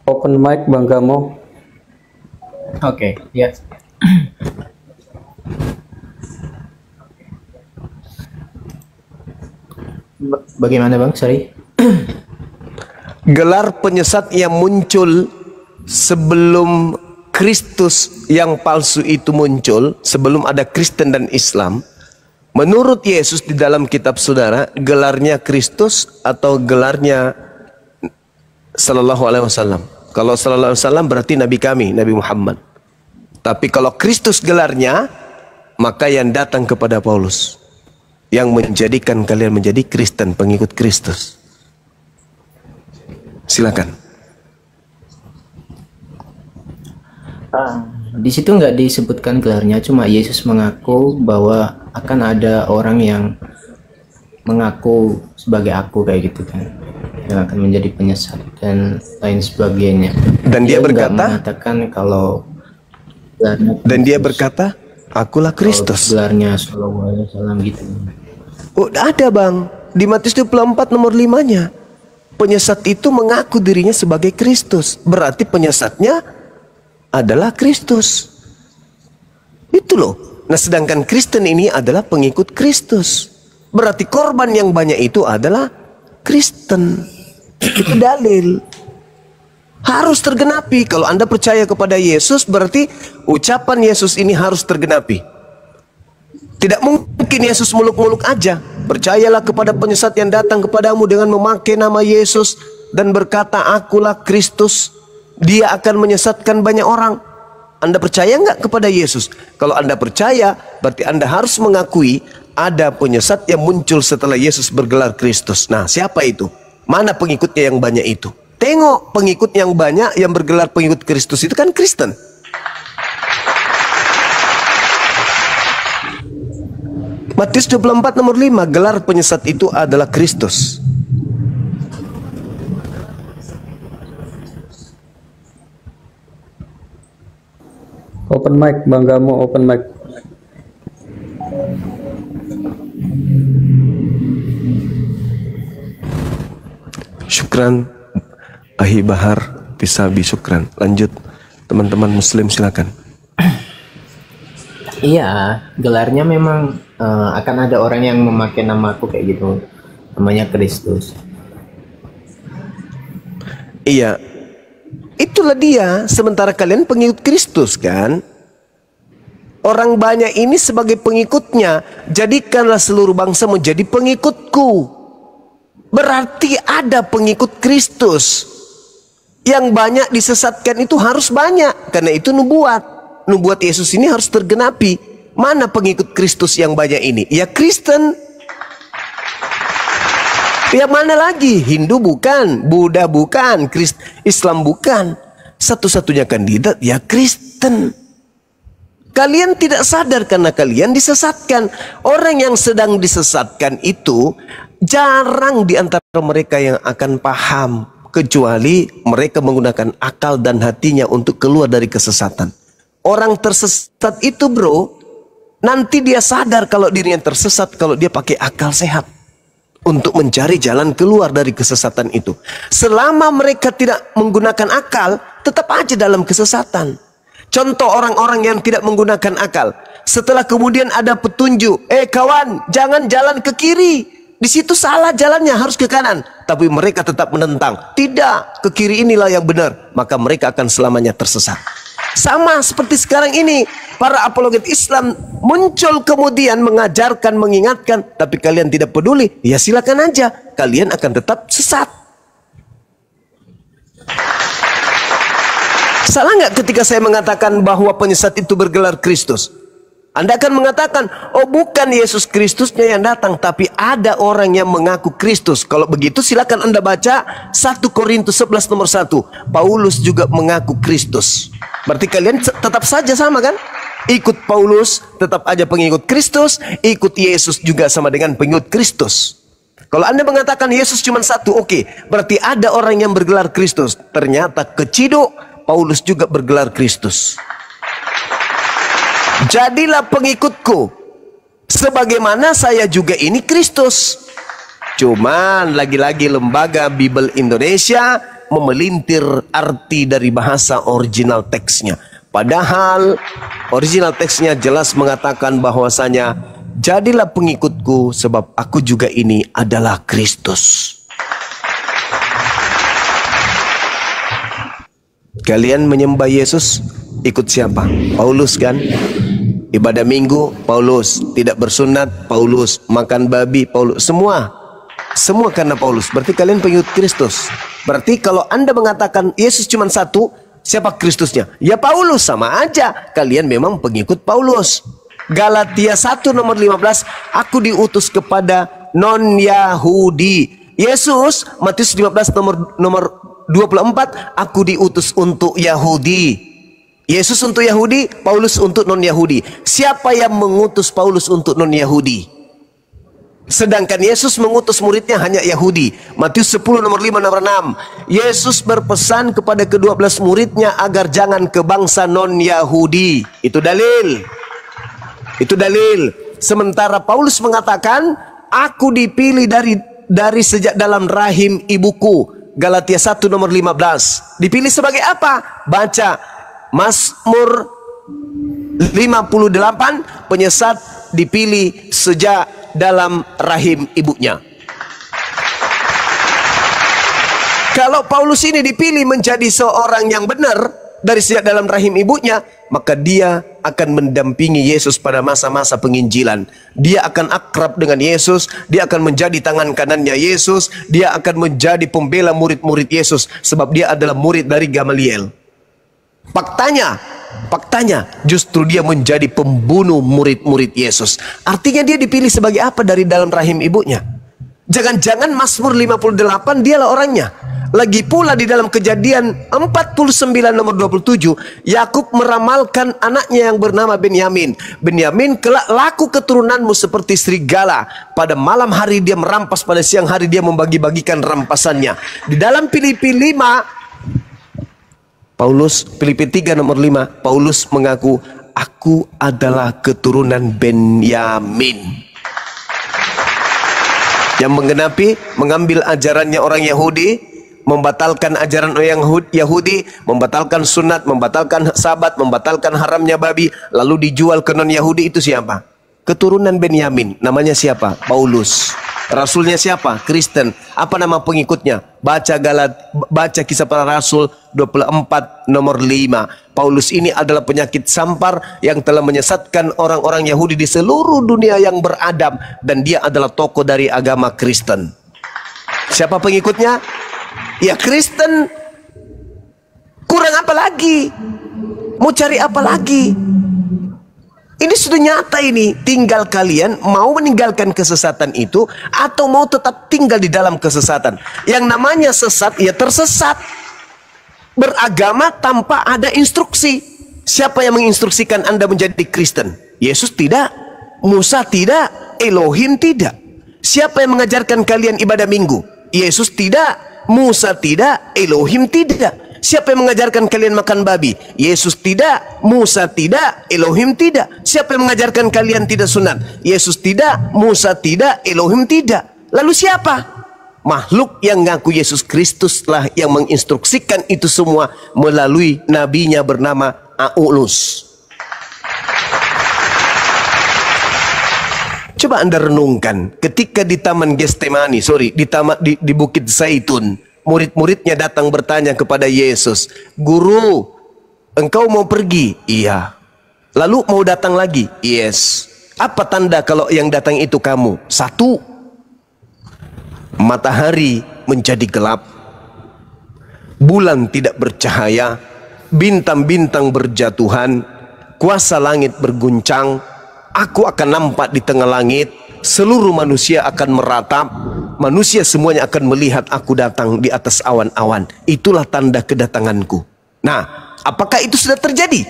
Open mic Bang Gamo. Oke, ya. Bagaimana Bang? Sorry. Gelar penyesat yang muncul sebelum Kristus yang palsu itu muncul, sebelum ada Kristen dan Islam, menurut Yesus di dalam kitab saudara, gelarnya Kristus atau gelarnya Sallallahu Alaihi Wasallam? Kalau Sallallahu Alaihi Wasallam berarti Nabi kami, Nabi Muhammad. Tapi kalau Kristus gelarnya, maka yang datang kepada Paulus, yang menjadikan kalian menjadi Kristen, pengikut Kristus. Silakan. Di situ nggak disebutkan gelarnya, cuma Yesus mengaku bahwa akan ada orang yang mengaku sebagai aku kayak gitu kan, yang akan menjadi penyesat dan lain sebagainya. Dan dia berkata, mengatakan kalau dan dia berkata, akulah Kristus. Gelarnya Sallallahu Alaihi Wasallam gitu. Oh, ada Bang, di Matius 24 nomor 5-nya. Penyesat itu mengaku dirinya sebagai Kristus, berarti penyesatnya adalah Kristus. Itu loh. Nah, sedangkan Kristen ini adalah pengikut Kristus, berarti korban yang banyak itu adalah Kristen. Itu dalil. Harus tergenapi. Kalau Anda percaya kepada Yesus, berarti ucapan Yesus ini harus tergenapi. Tidak mungkin Yesus muluk-muluk aja. Percayalah kepada penyesat yang datang kepadamu dengan memakai nama Yesus dan berkata, akulah Kristus. Dia akan menyesatkan banyak orang. Anda percaya nggak kepada Yesus? Kalau Anda percaya, berarti Anda harus mengakui ada penyesat yang muncul setelah Yesus bergelar Kristus. Nah, siapa itu? Mana pengikutnya yang banyak itu? Tengok, pengikut yang banyak yang bergelar pengikut Kristus itu kan Kristen. Matius 24 nomor 5, gelar penyesat itu adalah Kristus. Open mic Bang Gamo, open mic. Syukran Ahi Bahar Pisabi, syukran. Lanjut teman-teman muslim, silakan. Iya, gelarnya memang akan ada orang yang memakai namaku kayak gitu, namanya Kristus. Iya, itulah dia. Sementara kalian pengikut Kristus kan? Orang banyak ini sebagai pengikutnya. Jadikanlah seluruh bangsa menjadi pengikutku. Berarti ada pengikut Kristus. Yang banyak disesatkan itu harus banyak, karena itu nubuat. Nubuat Yesus ini harus tergenapi. Mana pengikut Kristus yang banyak ini? Ya Kristen. Ya mana lagi? Hindu bukan, Buddha bukan, Islam bukan. Satu-satunya kandidat ya Kristen. Kalian tidak sadar karena kalian disesatkan. Orang yang sedang disesatkan itu jarang di antara mereka yang akan paham, kecuali mereka menggunakan akal dan hatinya untuk keluar dari kesesatan. Orang tersesat itu bro, nanti dia sadar kalau dirinya tersesat kalau dia pakai akal sehat untuk mencari jalan keluar dari kesesatan itu. Selama mereka tidak menggunakan akal, tetap aja dalam kesesatan. Contoh orang-orang yang tidak menggunakan akal. Setelah kemudian ada petunjuk, kawan, jangan jalan ke kiri. Di situ salah jalannya, harus ke kanan. Tapi mereka tetap menentang. Tidak, ke kiri inilah yang benar. Maka mereka akan selamanya tersesat. Sama seperti sekarang ini, para apologet Islam muncul kemudian mengajarkan, mengingatkan, tapi kalian tidak peduli, ya silakan aja, kalian akan tetap sesat. Salah nggak ketika saya mengatakan bahwa penyesat itu bergelar Kristus? Anda akan mengatakan, oh bukan Yesus Kristusnya yang datang, tapi ada orang yang mengaku Kristus. Kalau begitu silakan Anda baca 1 Korintus 11 nomor 1. Paulus juga mengaku Kristus. Berarti kalian tetap saja sama kan? Ikut Paulus tetap aja pengikut Kristus, ikut Yesus juga sama dengan pengikut Kristus. Kalau Anda mengatakan Yesus cuma satu, oke, berarti ada orang yang bergelar Kristus. Ternyata keciduk, Paulus juga bergelar Kristus. Jadilah pengikutku, sebagaimana saya juga ini Kristus. Cuman lagi-lagi lembaga Bible Indonesia memelintir arti dari bahasa original teksnya. Padahal original teksnya jelas mengatakan bahwasanya jadilah pengikutku sebab aku juga ini adalah Kristus. Kalian menyembah Yesus ikut siapa? Paulus kan? Ibadah minggu Paulus, tidak bersunat Paulus, makan babi Paulus, semua karena Paulus. Berarti kalian pengikut Kristus. Berarti kalau Anda mengatakan Yesus cuma satu, siapa Kristusnya? Ya Paulus, sama aja. Kalian memang pengikut Paulus. Galatia 1 nomor 15, aku diutus kepada non-Yahudi. Yesus, Matius 15 nomor 24, aku diutus untuk Yahudi. Yesus untuk Yahudi, Paulus untuk non-Yahudi. Siapa yang mengutus Paulus untuk non-Yahudi? Sedangkan Yesus mengutus muridnya hanya Yahudi. Matius 10 nomor 5 nomor 6. Yesus berpesan kepada ke-12 muridnya agar jangan ke bangsa non-Yahudi. Itu dalil. Itu dalil. Sementara Paulus mengatakan, aku dipilih dari sejak dalam rahim ibuku. Galatia 1 nomor 15. Dipilih sebagai apa? Baca Mazmur 58, penyesat dipilih sejak dalam rahim ibunya. Kalau Paulus ini dipilih menjadi seorang yang benar dari sejak dalam rahim ibunya, maka dia akan mendampingi Yesus pada masa-masa penginjilan. Dia akan akrab dengan Yesus, dia akan menjadi tangan kanannya Yesus, dia akan menjadi pembela murid-murid Yesus, sebab dia adalah murid dari Gamaliel. Faktanya justru dia menjadi pembunuh murid-murid Yesus. Artinya dia dipilih sebagai apa dari dalam rahim ibunya? Jangan-jangan Mazmur 58 dialah orangnya. Lagi pula di dalam Kejadian 49 nomor 27, Yakub meramalkan anaknya yang bernama Benyamin. Benyamin kelak laku keturunanmu seperti serigala. Pada malam hari dia merampas, pada siang hari dia membagi-bagikan rampasannya. Di dalam Filipi 5 Filipi 3 nomor 5, Paulus mengaku, aku adalah keturunan Benyamin. Yang mengambil ajarannya orang Yahudi, membatalkan ajaran orang Yahudi, membatalkan sunat, membatalkan sabat, membatalkan haramnya babi, lalu dijual ke non-Yahudi, itu siapa? Keturunan Benyamin. Namanya siapa? Paulus. Rasulnya siapa? Kristen. Apa nama pengikutnya? Baca Kisah Para Rasul 24 nomor 5. Paulus ini adalah penyakit sampar yang telah menyesatkan orang-orang Yahudi di seluruh dunia yang beradab, dan dia adalah tokoh dari agama Kristen. Siapa pengikutnya? Ya Kristen. Kurang apa lagi? Mau cari apa lagi? Ini sudah nyata ini. Tinggal kalian mau meninggalkan kesesatan itu atau mau tetap tinggal di dalam kesesatan. Yang namanya sesat, ya tersesat. Beragama tanpa ada instruksi. Siapa yang menginstruksikan Anda menjadi Kristen? Yesus tidak, Musa tidak, Elohim tidak. Siapa yang mengajarkan kalian ibadah minggu? Yesus tidak, Musa tidak, Elohim tidak. Siapa yang mengajarkan kalian makan babi? Yesus tidak, Musa tidak, Elohim tidak. Siapa yang mengajarkan kalian tidak sunat? Yesus tidak, Musa tidak, Elohim tidak. Lalu siapa? Makhluk yang ngaku Yesus Kristus lah yang menginstruksikan itu semua melalui nabinya bernama Aulus. Coba Anda renungkan, ketika di Taman Getsemani, di Bukit Zaitun, murid-muridnya datang bertanya kepada Yesus, "Guru, engkau mau pergi?" "Iya." "Lalu mau datang lagi?" "Yes." "Apa tanda kalau yang datang itu kamu?" "Satu, matahari menjadi gelap, bulan tidak bercahaya, bintang-bintang berjatuhan, kuasa langit berguncang, aku akan nampak di tengah langit, seluruh manusia akan meratap, manusia semuanya akan melihat aku datang di atas awan-awan. Itulah tanda kedatanganku." Nah, apakah itu sudah terjadi?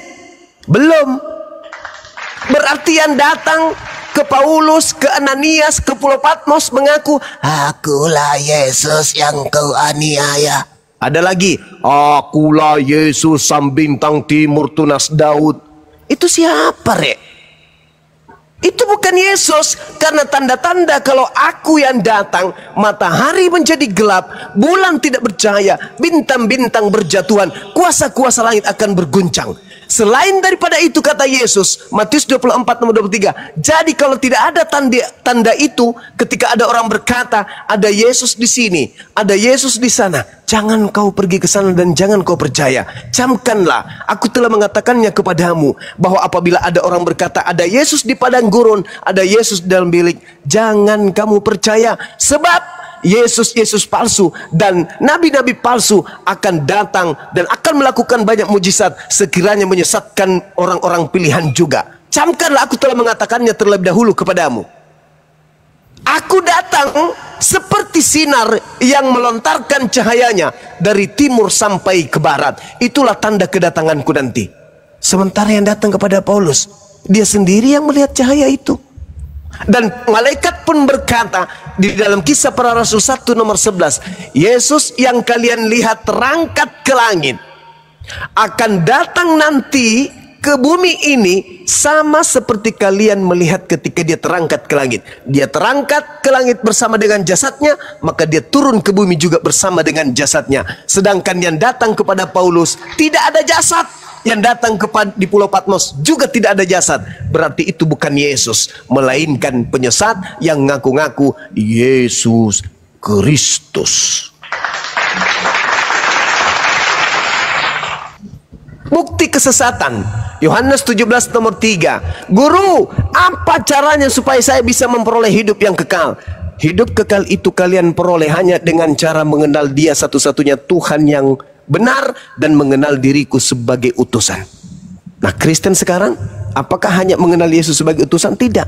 Belum. Berarti yang datang ke Paulus, ke Ananias, ke Pulau Patmos mengaku, "Akulah Yesus yang kau aniaya." Ada lagi, "Akulah Yesus sang bintang timur tunas Daud." Itu siapa, Rek? Itu bukan Yesus, karena tanda-tanda kalau aku yang datang, matahari menjadi gelap, bulan tidak bercahaya, bintang-bintang berjatuhan, kuasa-kuasa langit akan berguncang. Selain daripada itu, kata Yesus, Matius 24 nomor 23, jadi kalau tidak ada tanda itu, ketika ada orang berkata, ada Yesus di sini, ada Yesus di sana, jangan kau pergi ke sana dan jangan kau percaya. Camkanlah, aku telah mengatakannya kepadamu, bahwa apabila ada orang berkata, ada Yesus di padang gurun, ada Yesus di dalam bilik, jangan kamu percaya, sebab Yesus palsu dan nabi-nabi palsu akan datang dan akan melakukan banyak mujizat sekiranya menyesatkan orang-orang pilihan juga. Camkanlah, aku telah mengatakannya terlebih dahulu kepadamu. Aku datang seperti sinar yang melontarkan cahayanya dari timur sampai ke barat. Itulah tanda kedatanganku nanti. Sementara yang datang kepada Paulus, dia sendiri yang melihat cahaya itu. Dan malaikat pun berkata di dalam Kisah Para Rasul 1 nomor 11, Yesus yang kalian lihat terangkat ke langit akan datang nanti ke bumi ini sama seperti kalian melihat ketika dia terangkat ke langit. Dia terangkat ke langit bersama dengan jasadnya, maka dia turun ke bumi juga bersama dengan jasadnya. Sedangkan yang datang kepada Paulus tidak ada jasad. Yang datang di Pulau Patmos juga tidak ada jasad. Berarti itu bukan Yesus, melainkan penyesat yang ngaku-ngaku Yesus Kristus. Bukti kesesatan, Yohanes 17 nomor 3. Guru, apa caranya supaya saya bisa memperoleh hidup yang kekal? Hidup kekal itu kalian peroleh hanya dengan cara mengenal Dia satu-satunya Tuhan yang benar dan mengenal diriku sebagai utusan. Nah, Kristen sekarang apakah hanya mengenal Yesus sebagai utusan? Tidak.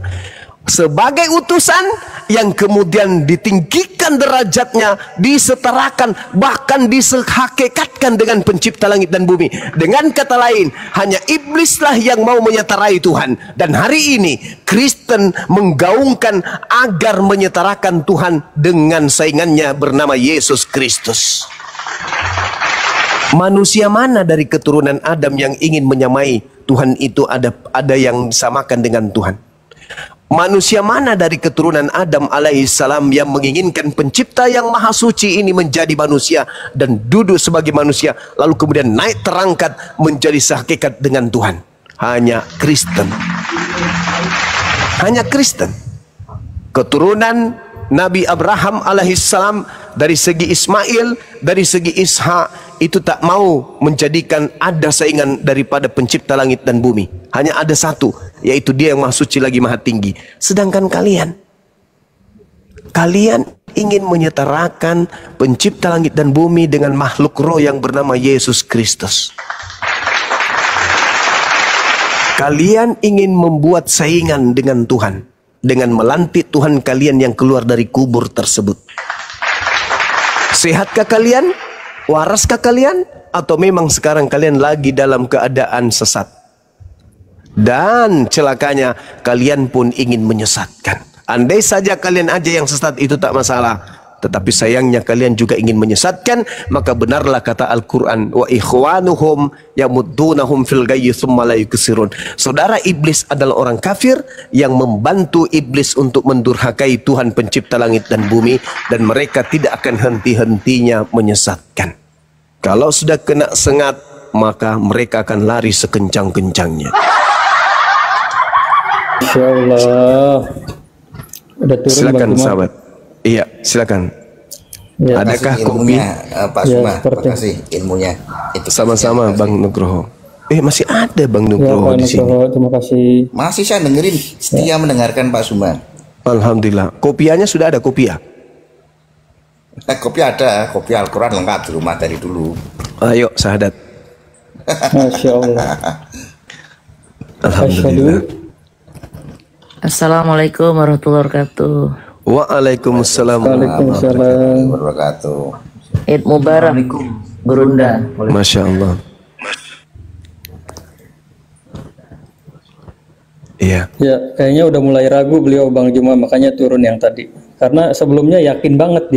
Sebagai utusan yang kemudian ditinggikan derajatnya, disetarakan, bahkan disehakikatkan dengan pencipta langit dan bumi. Dengan kata lain, hanya iblislah yang mau menyetarai Tuhan. Dan hari ini Kristen menggaungkan agar menyetarakan Tuhan dengan saingannya bernama Yesus Kristus. Manusia mana dari keturunan Adam yang ingin menyamai Tuhan itu ada yang disamakan dengan Tuhan? Manusia mana dari keturunan Adam alaihissalam yang menginginkan pencipta yang maha suci ini menjadi manusia dan duduk sebagai manusia, lalu kemudian naik terangkat menjadi sehakikat dengan Tuhan? Hanya Kristen. Hanya Kristen. Keturunan Nabi Abraham alaihissalam, dari segi Ismail, dari segi Ishak, itu tak mau menjadikan ada saingan daripada pencipta langit dan bumi. Hanya ada satu, yaitu Dia yang maha suci lagi maha tinggi. Sedangkan kalian ingin menyetarakan pencipta langit dan bumi dengan makhluk roh yang bernama Yesus Kristus. Kalian ingin membuat saingan dengan Tuhan dengan melantik Tuhan kalian yang keluar dari kubur tersebut. Sehatkah kalian? Waraskah kalian? Atau memang sekarang kalian lagi dalam keadaan sesat? Dan celakanya kalian pun ingin menyesatkan. Andai saja kalian aja yang sesat itu tak masalah. Tetapi sayangnya kalian juga ingin menyesatkan. Maka benarlah kata Al-Quran. Wa ikhwanuhum yamuddunahum fil ghayyi tsumma la yuqsirun. Saudara iblis adalah orang kafir yang membantu iblis untuk mendurhakai Tuhan pencipta langit dan bumi. Dan mereka tidak akan henti-hentinya menyesatkan. Kalau sudah kena sengat, maka mereka akan lari sekencang-kencangnya. Insya Allah. Udah turun, silakan sahabat. Iya, silakan. Ya. Adakah kopi? Pak Suma, terima kasih ilmunya. Itu sama-sama Bang Nugroho. Masih ada Bang Nugroho di sini. Terima kasih. Masih saya dengerin, setia mendengarkan Pak Suma. Alhamdulillah. Kopiahnya sudah ada kopiah? Kopi ada, kopi Al-Quran lengkap di rumah dari dulu. Ayo, syahadat. Masya Allah. Alhamdulillah. Assalamualaikum warahmatullahi wabarakatuh. Waalaikumsalam warahmatullahi wabarakatuh. Eid Mubarak, Gurunda. Masya Allah. Iya. Ya, kayaknya udah mulai ragu beliau Bang Juma, makanya turun yang tadi. Karena sebelumnya yakin banget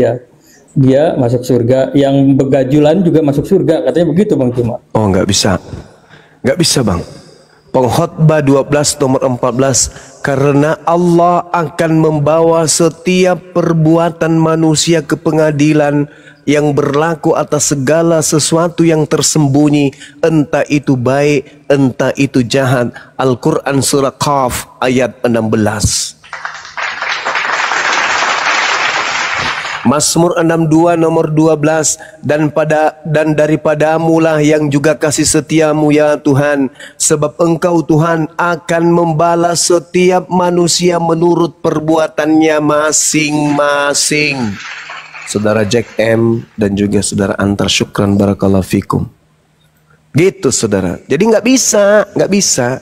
dia masuk surga, yang begajulan juga masuk surga, katanya begitu Bang Juma. Oh, nggak bisa Bang. Pengkhotbah 12 nomor 14, karena Allah akan membawa setiap perbuatan manusia ke pengadilan yang berlaku atas segala sesuatu yang tersembunyi, entah itu baik, entah itu jahat. Al-Quran surah Qaf ayat 16. Mazmur 62 nomor 12, dan daripadamu lah yang juga kasih setiamu ya Tuhan, sebab Engkau Tuhan akan membalas setiap manusia menurut perbuatannya masing-masing. Saudara Jack M dan juga saudara Antar, syukran barakallahu fikum. Gitu saudara. Jadi nggak bisa.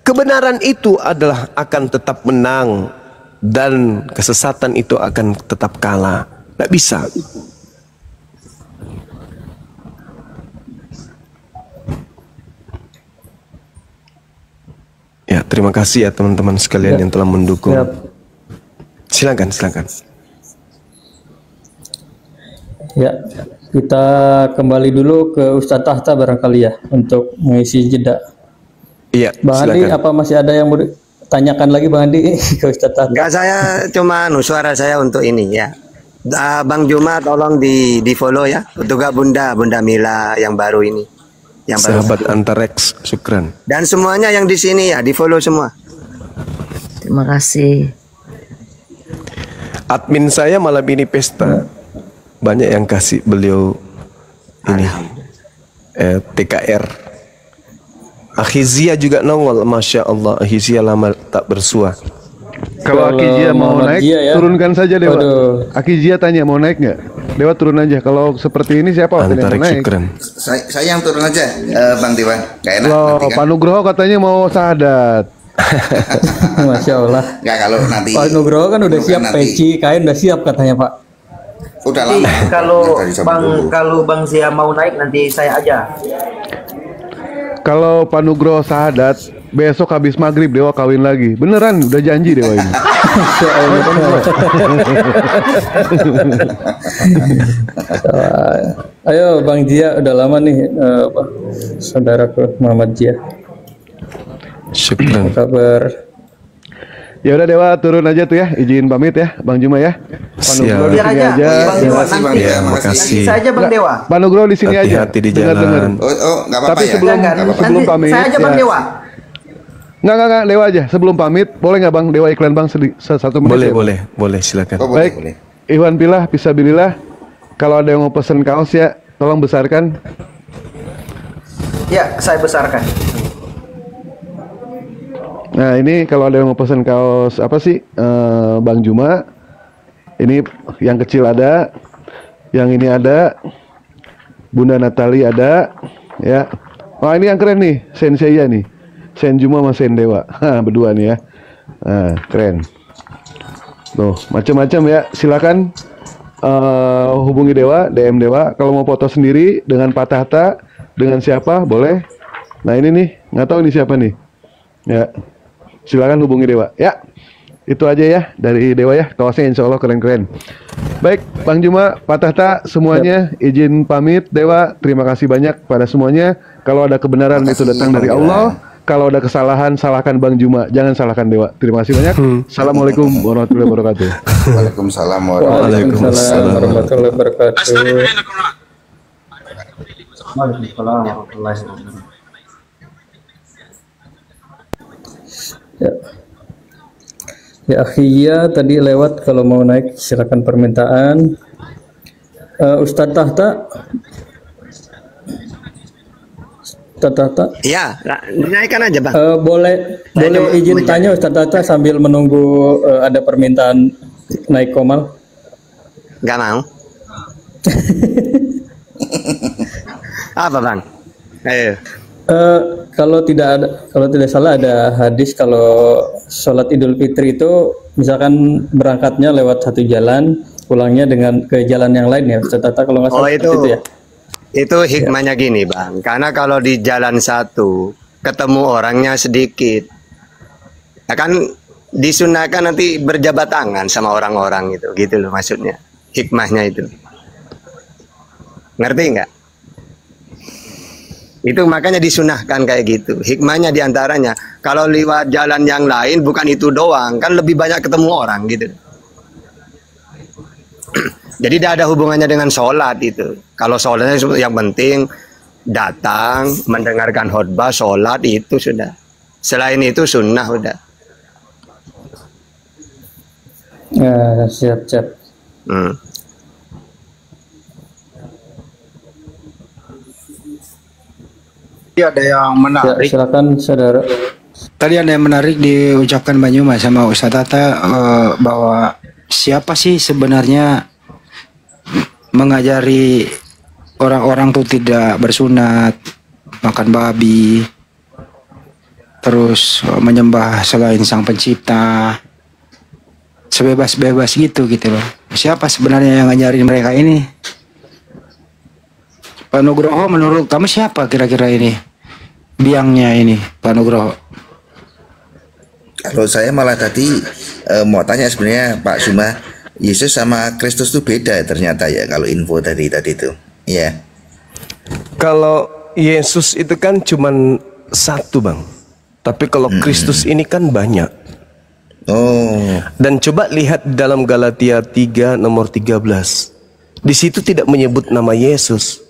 Kebenaran itu adalah akan tetap menang. Dan kesesatan itu akan tetap kalah. Tidak bisa. Ya, terima kasih ya teman-teman sekalian yang telah mendukung. Silakan. Ya, kita kembali dulu ke Ustadz Tahta barangkali ya untuk mengisi jeda. Iya. Bang Andi, apa masih ada yang mau tanyakan lagi Bang Andi ke Ustadz Tahta? Enggak, saya cuma suara saya untuk ini ya. Bang Juma tolong di follow ya. Juga Bunda Mila yang baru ini. Yang sahabat Antarex, syukran. Dan semuanya yang di sini ya, di follow semua. Terima kasih. Admin saya malam ini pesta. Banyak yang kasih beliau ini TKR. Akhizia juga nongol, Masya Allah. Akhizia lama tak bersua. Kalau Akizia mau naik, turunkan saja Dewa. Akizia tanya mau naik nggak? Dewa turun aja. Kalau seperti ini siapa yang mau naik? Saya yang turun aja, Bang Dewa. Gak enak. Loh, Pak Nugroho katanya mau syahadat. Masya Allah. Nggak, kalau nanti Pak Nugroho kan udah siap, peci, kain udah siap katanya Pak. Udah lama. Kalau Bang Zia mau naik nanti saya aja. Kalau Pak Nugroho syahadat, besok habis maghrib Dewa kawin lagi. Beneran, udah janji Dewa ini. Ayo Bang Jia, udah lama nih saudaraku Muhammad Jia. Syukran. Apa kabar? Ya udah Dewa turun aja tuh ya, izin pamit ya Bang Juma ya. Pak Nugroho di sini aja. Terima kasih. Saja Bang Dewa. Pak Nugroho di sini aja. Hati-hati di jalan. Oh, nggak apa-apa Tapi ya. sebelum pamit. Saya aja Bang Dewa. Nggak Dewa aja. Sebelum pamit, boleh nggak Bang Dewa iklan Bang satu menit? Boleh silakan. Baik. Ikhwan Billah, fisabilillah. Kalau ada yang mau pesen kaos ya, tolong besarkan. Ya, saya besarkan. Nah ini kalau ada yang mau pesen kaos apa sih Bang Juma, ini yang kecil ada, yang ini ada, Bunda Natali ada, ya. Oh ini yang keren nih, Sen saya nih, Sen Juma sama Sen Dewa, berdua nih ya, nah, keren. Tuh macam-macam ya, silakan hubungi Dewa, DM Dewa. Kalau mau foto sendiri dengan Pak Tahta, dengan siapa boleh. Nah ini nih, nggak tahu ini siapa nih. Ya, silakan hubungi Dewa. Ya, itu aja ya dari Dewa ya. Kaosnya insya Allah keren-keren. Baik, Bang Juma, Pak Tahta, semuanya izin pamit. Dewa, terima kasih banyak pada semuanya. Kalau ada kebenaran itu datang dari Allah. Kalau ada kesalahan, salahkan Bang Juma. Jangan salahkan Dewa. Terima kasih banyak. Assalamualaikum warahmatullahi wabarakatuh. Waalaikumsalam warahmatullahi wabarakatuh. Waalaikumsalam warahmatullahi wabarakatuh. Ya. Ya akhirnya tadi lewat, kalau mau naik silakan permintaan. Ustadz Tahta. Iya, naikkan aja Bang. Boleh izin tanya Ustadz Tahta sambil menunggu ada permintaan naik Komal? Gak mau. Apa Bang? Ayo. Kalau tidak salah ada hadis kalau sholat Idul Fitri itu misalkan berangkatnya lewat satu jalan, pulangnya dengan ke jalan yang lain ya Ustadz Tahta, kalau nggak salah itu ya. Itu hikmahnya gini Bang, karena kalau di jalan satu ketemu orangnya sedikit, akan disunahkan nanti berjabat tangan sama orang-orang gitu loh maksudnya, hikmahnya itu. Ngerti nggak? Itu makanya disunahkan kayak gitu. Hikmahnya diantaranya, kalau lewat jalan yang lain bukan itu doang, kan lebih banyak ketemu orang gitu. Jadi tidak ada hubungannya dengan sholat itu. Kalau sholatnya yang penting datang, mendengarkan khutbah, sholat itu sudah. Selain itu sunnah udah. Siap. Ada yang menarik. Ya, silakan saudara. Tadi ada yang menarik diucapkan Banyuma sama Ustadz Tahta bahwa siapa sih sebenarnya mengajari orang-orang tuh tidak bersunat, makan babi, terus menyembah selain Sang Pencipta, sebebas-bebas gitu loh. Siapa sebenarnya yang ngajarin mereka ini? Pak Nugroho, menurut kamu siapa kira-kira ini biangnya ini, Pak Nugroho? Kalau saya malah tadi mau tanya sebenarnya Pak Suma, Yesus sama Kristus itu beda ternyata ya kalau info tadi itu. Ya. Kalau Yesus itu kan cuman satu Bang. Tapi kalau Kristus ini kan banyak. Oh. Dan coba lihat dalam Galatia 3 nomor 13. Di situ tidak menyebut nama Yesus.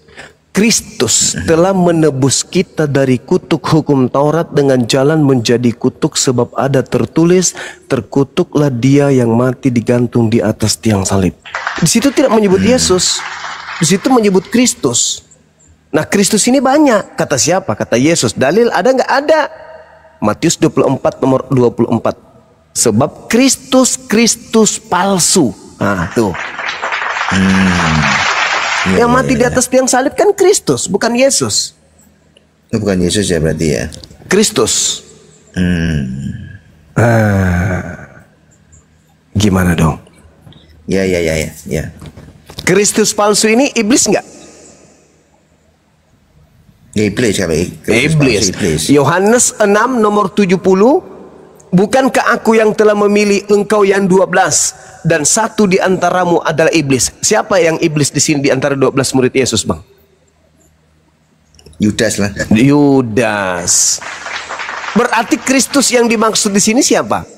Kristus telah menebus kita dari kutuk hukum Taurat dengan jalan menjadi kutuk, sebab ada tertulis, terkutuklah dia yang mati digantung di atas tiang salib. Di situ tidak menyebut Yesus, di situ menyebut Kristus. Nah Kristus ini banyak. Kata siapa? Kata Yesus. Dalil ada nggak? Ada. Matius 24 nomor 24. Sebab Kristus palsu. Nah tuh. Yang mati di atas tiang salib kan Kristus, bukan Yesus. Bukan Yesus ya berarti ya. Kristus. Gimana dong? Ya. Kristus palsu ini iblis nggak? Iblis ya, Iblis. Yohanes 6 nomor 70. Bukankah aku yang telah memilih engkau yang 12 dan satu di antaramu adalah iblis? Siapa yang iblis di sini di antara 12 murid Yesus, Bang? Yudas lah. Yudas. Berarti Kristus yang dimaksud di sini siapa?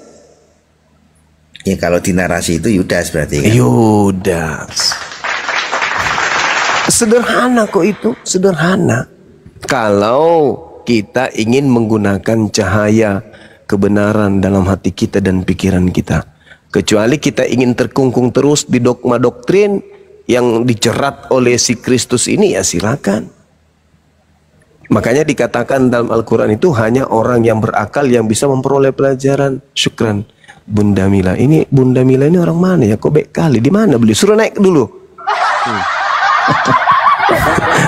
Ya kalau di narasi itu Yudas berarti kan? Yudas. Sederhana kok itu, sederhana. Kalau kita ingin menggunakan cahaya kebenaran dalam hati kita dan pikiran kita, kecuali kita ingin terkungkung terus di dogma doktrin yang dicerat oleh si Kristus ini, ya silakan. Makanya dikatakan dalam Al-Quran itu hanya orang yang berakal yang bisa memperoleh pelajaran. Syukran Bunda Mila. Ini Bunda Mila ini orang mana ya? Kok baik kali? Di mana beli? Suruh naik dulu.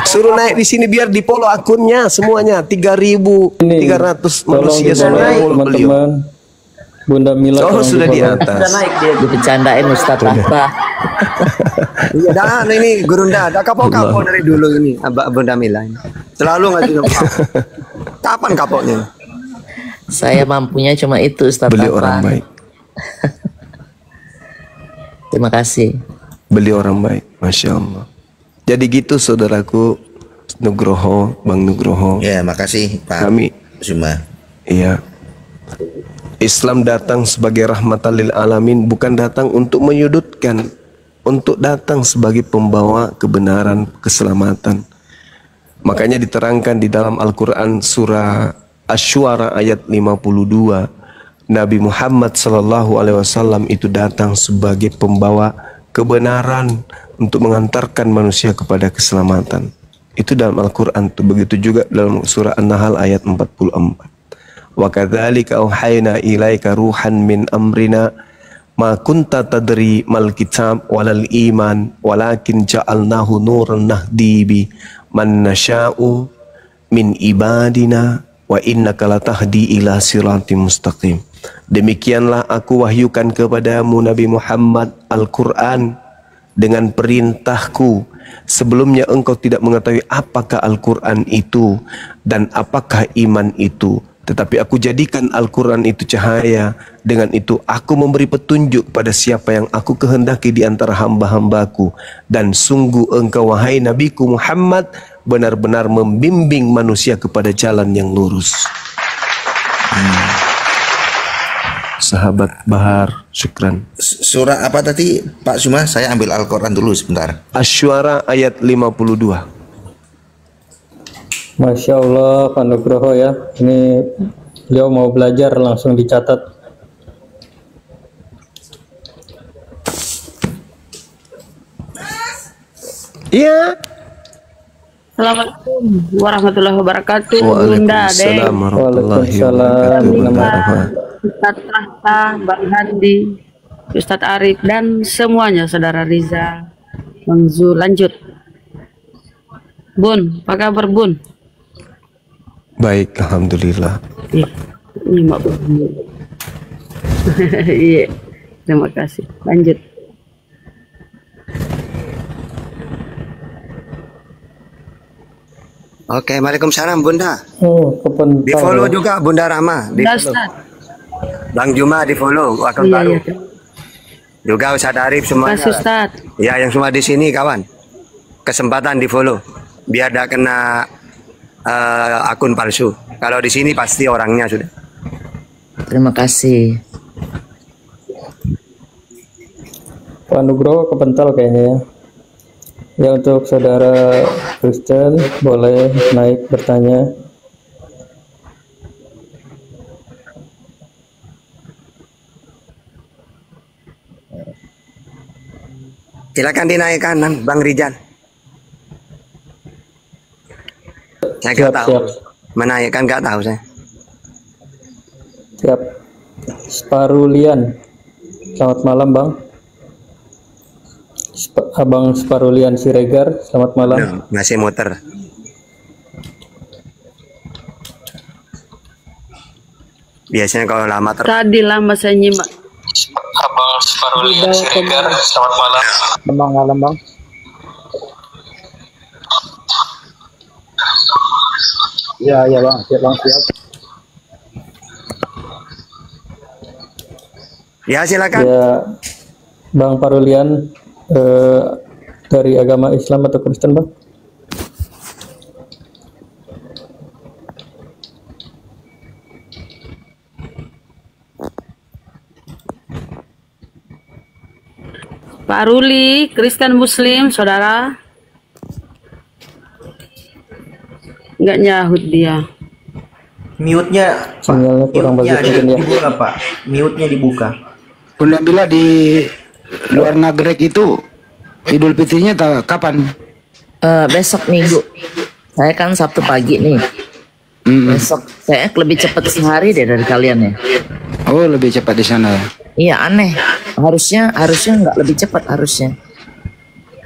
Suruh naik di sini biar di follow akunnya semuanya 3.300 manusia semua teman-teman. Bunda Mila sudah di atas. Sudah naik dia dibecandain Ustadz Tahta. Iya, dah ini Gurunda, dah kapok-kapok dari dulu ini Bunda Mila ini. Selalu ngasih kapok. Kapan kapoknya? Saya mampunya cuma itu, Ustaz. Beliau orang baik. Terima kasih. Beliau orang baik, Masya Allah. Jadi gitu saudaraku Nugroho, Bang Nugroho. Ya, makasih Pak Kami Suma. Iya. Islam datang sebagai rahmatan lil alamin, bukan datang untuk menyudutkan, untuk datang sebagai pembawa kebenaran, keselamatan. Makanya diterangkan di dalam Al-Quran surah Asy-Syu'ara ayat 52, Nabi Muhammad SAW itu datang sebagai pembawa kebenaran untuk mengantarkan manusia kepada keselamatan. Itu dalam Al-Quran. Begitu juga dalam surah An-Nahl ayat 44. Wa kadzalika auhayna ilaika ruhan min amrina ma kunta tadri mal kitab walal iman walakin ja'alnahu nuran nahdi bi man nasha'u min ibadina wa innaka latahdi ila siratim mustaqim. Demikianlah aku wahyukan kepadamu Nabi Muhammad Al-Quran dengan perintahku. Sebelumnya engkau tidak mengetahui apakah Al-Quran itu dan apakah iman itu. Tetapi aku jadikan Al-Quran itu cahaya. Dengan itu aku memberi petunjuk pada siapa yang aku kehendaki di antara hamba-hambaku. Dan sungguh engkau wahai Nabiku Muhammad benar-benar membimbing manusia kepada jalan yang lurus. Sahabat Bahar, syukran. Surah apa tadi Pak Suma? Saya ambil Al-Quran dulu sebentar. Asy-Syu'ara ayat 52. Masya Allah, Pak Nugroho ya. Ini beliau mau belajar langsung dicatat. Iya. Assalamualaikum warahmatullahi wabarakatuh. Bunda Dek. Waalaikumsalam. Ustadz Rahta, Bang Handi, Ustadz Arif dan semuanya Saudara Riza. Bang Zul, lanjut. Bun, apa kabar Bun? Baik, alhamdulillah. Ini Mak Bun. Iya, terima kasih. Lanjut. Oke, Waalaikumsalam Bunda. Oh, kepental. Di follow juga Bunda Rama. Di follow. Bang Juma di follow, akun baru. Iya. Juga Ustadz Arif semuanya. Terima kasih Ustadz. Ya, yang semua di sini kawan. Kesempatan di follow. Biar tidak kena akun palsu. Kalau di sini pasti orangnya sudah. Terima kasih. Pak Nugroho kepental kayaknya ya. Ya, untuk saudara Kristen boleh naik bertanya. Silakan dinaikkan Bang Rijal. Saya nggak tahu. Menaikkan nggak tahu saya. Siap. Sparulian. Selamat malam Bang. Abang Sparulian Siregar, selamat malam. Masih muter. Biasanya kalau lama Tadi lama saya nyimak. Abang Sparulian Siregar, selamat malam. Malam Bang. Ya Bang, siap Bang, siap. Ya silakan. Ya, Bang Parulian dari agama Islam atau Kristen Bang? Pak Ruli, Kristen Muslim, saudara. Nggak nyahut dia. Mute-nya, sinyalnya kurang bagus mungkin ya. Dibuka Pak, mute-nya dibuka. Bunda bila di luar Nagrek itu Idul Fitrinya kapan? Besok Minggu. Saya kan Sabtu pagi nih. Besok saya lebih cepat sehari deh dari kalian ya. Oh, lebih cepat di sana ya. Iya, aneh. Harusnya nggak lebih cepat harusnya.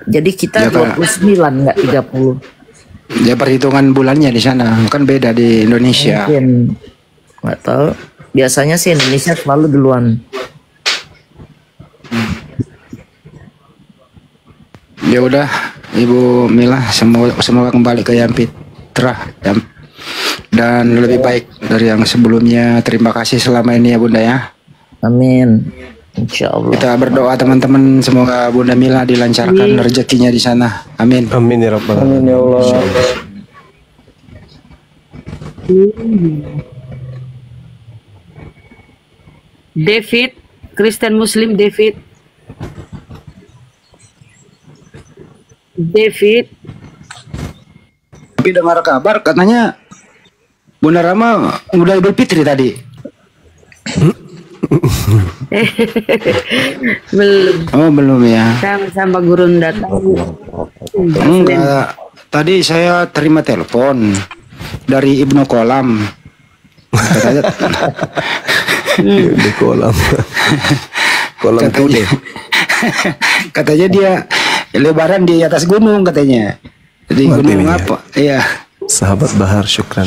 Jadi kita Ya, 29 nggak 30. Ya perhitungan bulannya di sana kan beda di Indonesia. Mungkin nggak tahu. Biasanya sih Indonesia selalu duluan. Ya udah, Ibu Mila, semoga kembali ke yang fitrah dan lebih baik dari yang sebelumnya. Terima kasih selama ini ya Bunda ya. Amin. Insya Allah. Kita berdoa teman-teman, semoga Bunda Mila dilancarkan rezekinya di sana. Amin. Amin ya Rabbal alamin. Amin ya Allah. David, Kristen Muslim David. Tapi dengar kabar katanya Bunda Rama udah Idul Fitri tadi. Belum. Oh belum ya. Sama guru datang. Enggak. Tadi saya terima telepon dari Ibnu Kolam. Katanya, Ibnu Kolam. Kolam kude. Katanya dia Lebaran di atas gunung katanya. Di gunung apa? Iya. Sahabat Bahar, syukran.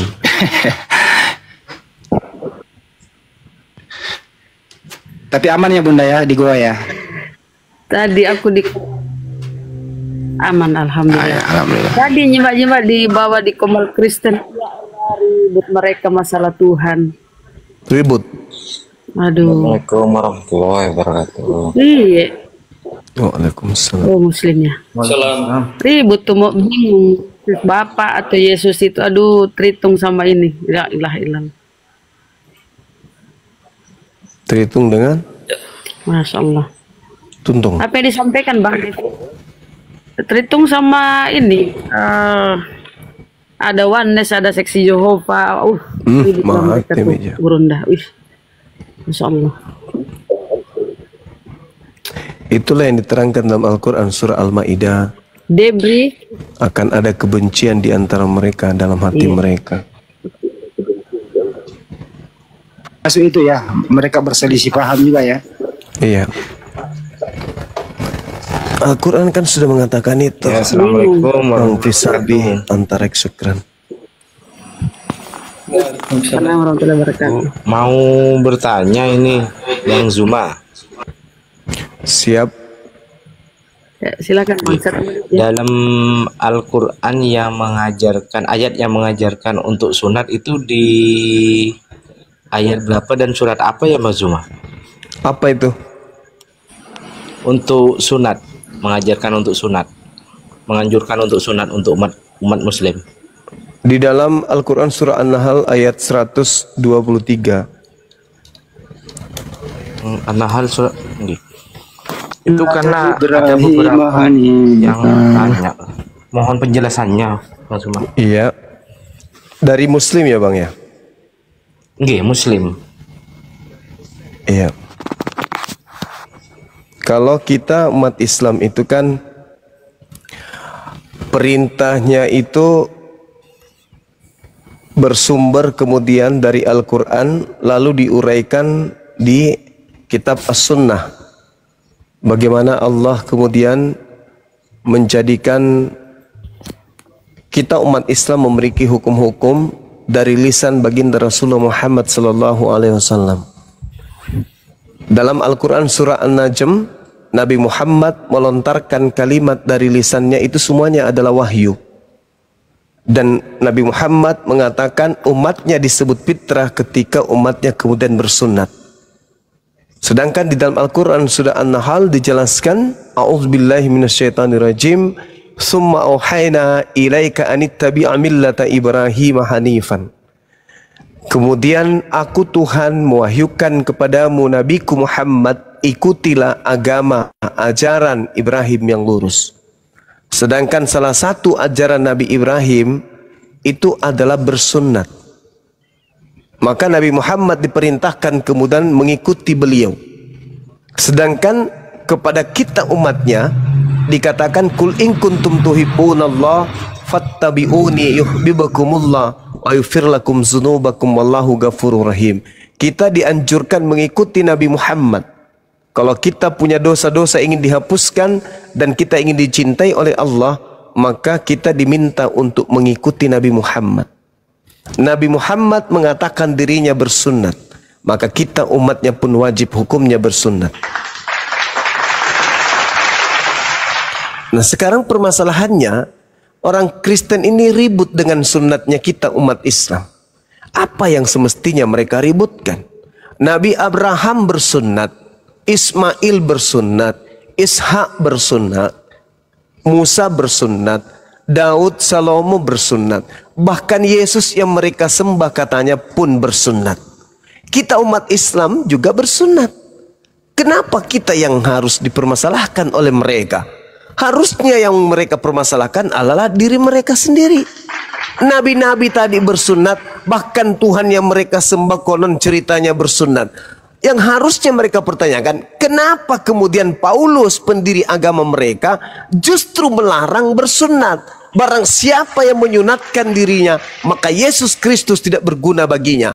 Tapi aman ya Bunda ya di gua ya. Tadi aku aman, alhamdulillah. Alhamdulillah. Tadi nyimak-nyimak dibawa di Komal Kristen ribut mereka masalah Tuhan. Ribut. Aduh. Assalamualaikum warahmatullahi wabarakatuh. Iya. Waalaikumsalam. Oh muslimnya. Salam. Ribut tuh mau bingung. Bapak atau Yesus itu aduh terhitung sama ini. La ilaha illallah. Terhitung dengan? Masya Allah. Tuntung. Apa yang disampaikan Bang? Terhitung sama ini. Ada oneness, ada seksi Jehovah. Mati meja. Gurunda. Masya Allah. Itulah yang diterangkan dalam Al-Quran surah Al-Ma'idah. Debri. Akan ada kebencian di antara mereka dalam hati mereka. Masuk itu ya, mereka berselisih paham juga ya. Iya. Al-Quran kan sudah mengatakan itu. Ya, Assalamualaikum warahmatullahi wabarakatuh. Antarek syukran. Warahmatullahi wabarakatuh. Mau bertanya ini yang Zuma. Siap. Ya, silakan Ustaz. Dalam Al-Quran yang mengajarkan, ayat yang mengajarkan untuk sunat itu di ayat berapa dan surat apa ya Mas Zuma? Apa itu? Untuk sunat, mengajarkan untuk sunat, menganjurkan untuk sunat untuk umat muslim. Di dalam Al-Quran surah An-Nahl ayat 123. An-Nahl surah itu karena ada beberapa yang tanya. Mohon penjelasannya Mas Zuma. Iya. Dari Muslim ya Bang ya? Nggih, Muslim. Iya. Kalau kita umat Islam itu kan perintahnya itu bersumber kemudian dari Al-Quran lalu diuraikan di kitab As-Sunnah. Bagaimana Allah kemudian menjadikan kita umat Islam memiliki hukum-hukum dari lisan baginda Rasulullah Muhammad sallallahu alaihi wasallam. Dalam Al-Quran surah An-Najm, Nabi Muhammad melontarkan kalimat dari lisannya itu semuanya adalah wahyu. Dan Nabi Muhammad mengatakan umatnya disebut fitrah ketika umatnya kemudian bersunat. Sedangkan di dalam Al-Quran surah An-Nahl dijelaskan, A'udzubillahi minasyaitonirrajim, Summa auhayna ilaika anittabi'a millata Ibrahim hanifan. Kemudian aku Tuhan mewahyukan kepadamu Nabiku Muhammad, ikutilah agama ajaran Ibrahim yang lurus. Sedangkan salah satu ajaran Nabi Ibrahim itu adalah bersunnat. Maka Nabi Muhammad diperintahkan kemudian mengikuti beliau. Sedangkan kepada kita umatnya dikatakan kul in kuntum tuhibbunallah fattabi'uni yuhibbukumullah wa yaghfir lakum dzunubakum wallahu ghafurur rahim. Kita dianjurkan mengikuti Nabi Muhammad. Kalau kita punya dosa-dosa ingin dihapuskan dan kita ingin dicintai oleh Allah, maka kita diminta untuk mengikuti Nabi Muhammad. Nabi Muhammad mengatakan dirinya bersunnat, maka kita umatnya pun wajib hukumnya bersunnat. Nah sekarang permasalahannya, orang Kristen ini ribut dengan sunnatnya kita umat Islam. Apa yang semestinya mereka ributkan? Nabi Abraham bersunat, Ismail bersunat, Ishak bersunat, Musa bersunat, Daud, Salomo bersunat. Bahkan Yesus yang mereka sembah katanya pun bersunat. Kita umat Islam juga bersunat. Kenapa kita yang harus dipermasalahkan oleh mereka? Harusnya yang mereka permasalahkan adalah diri mereka sendiri. Nabi-nabi tadi bersunat, bahkan Tuhan yang mereka sembah konon ceritanya bersunat. Yang harusnya mereka pertanyakan, kenapa kemudian Paulus pendiri agama mereka justru melarang bersunat? Barang siapa yang menyunatkan dirinya, maka Yesus Kristus tidak berguna baginya.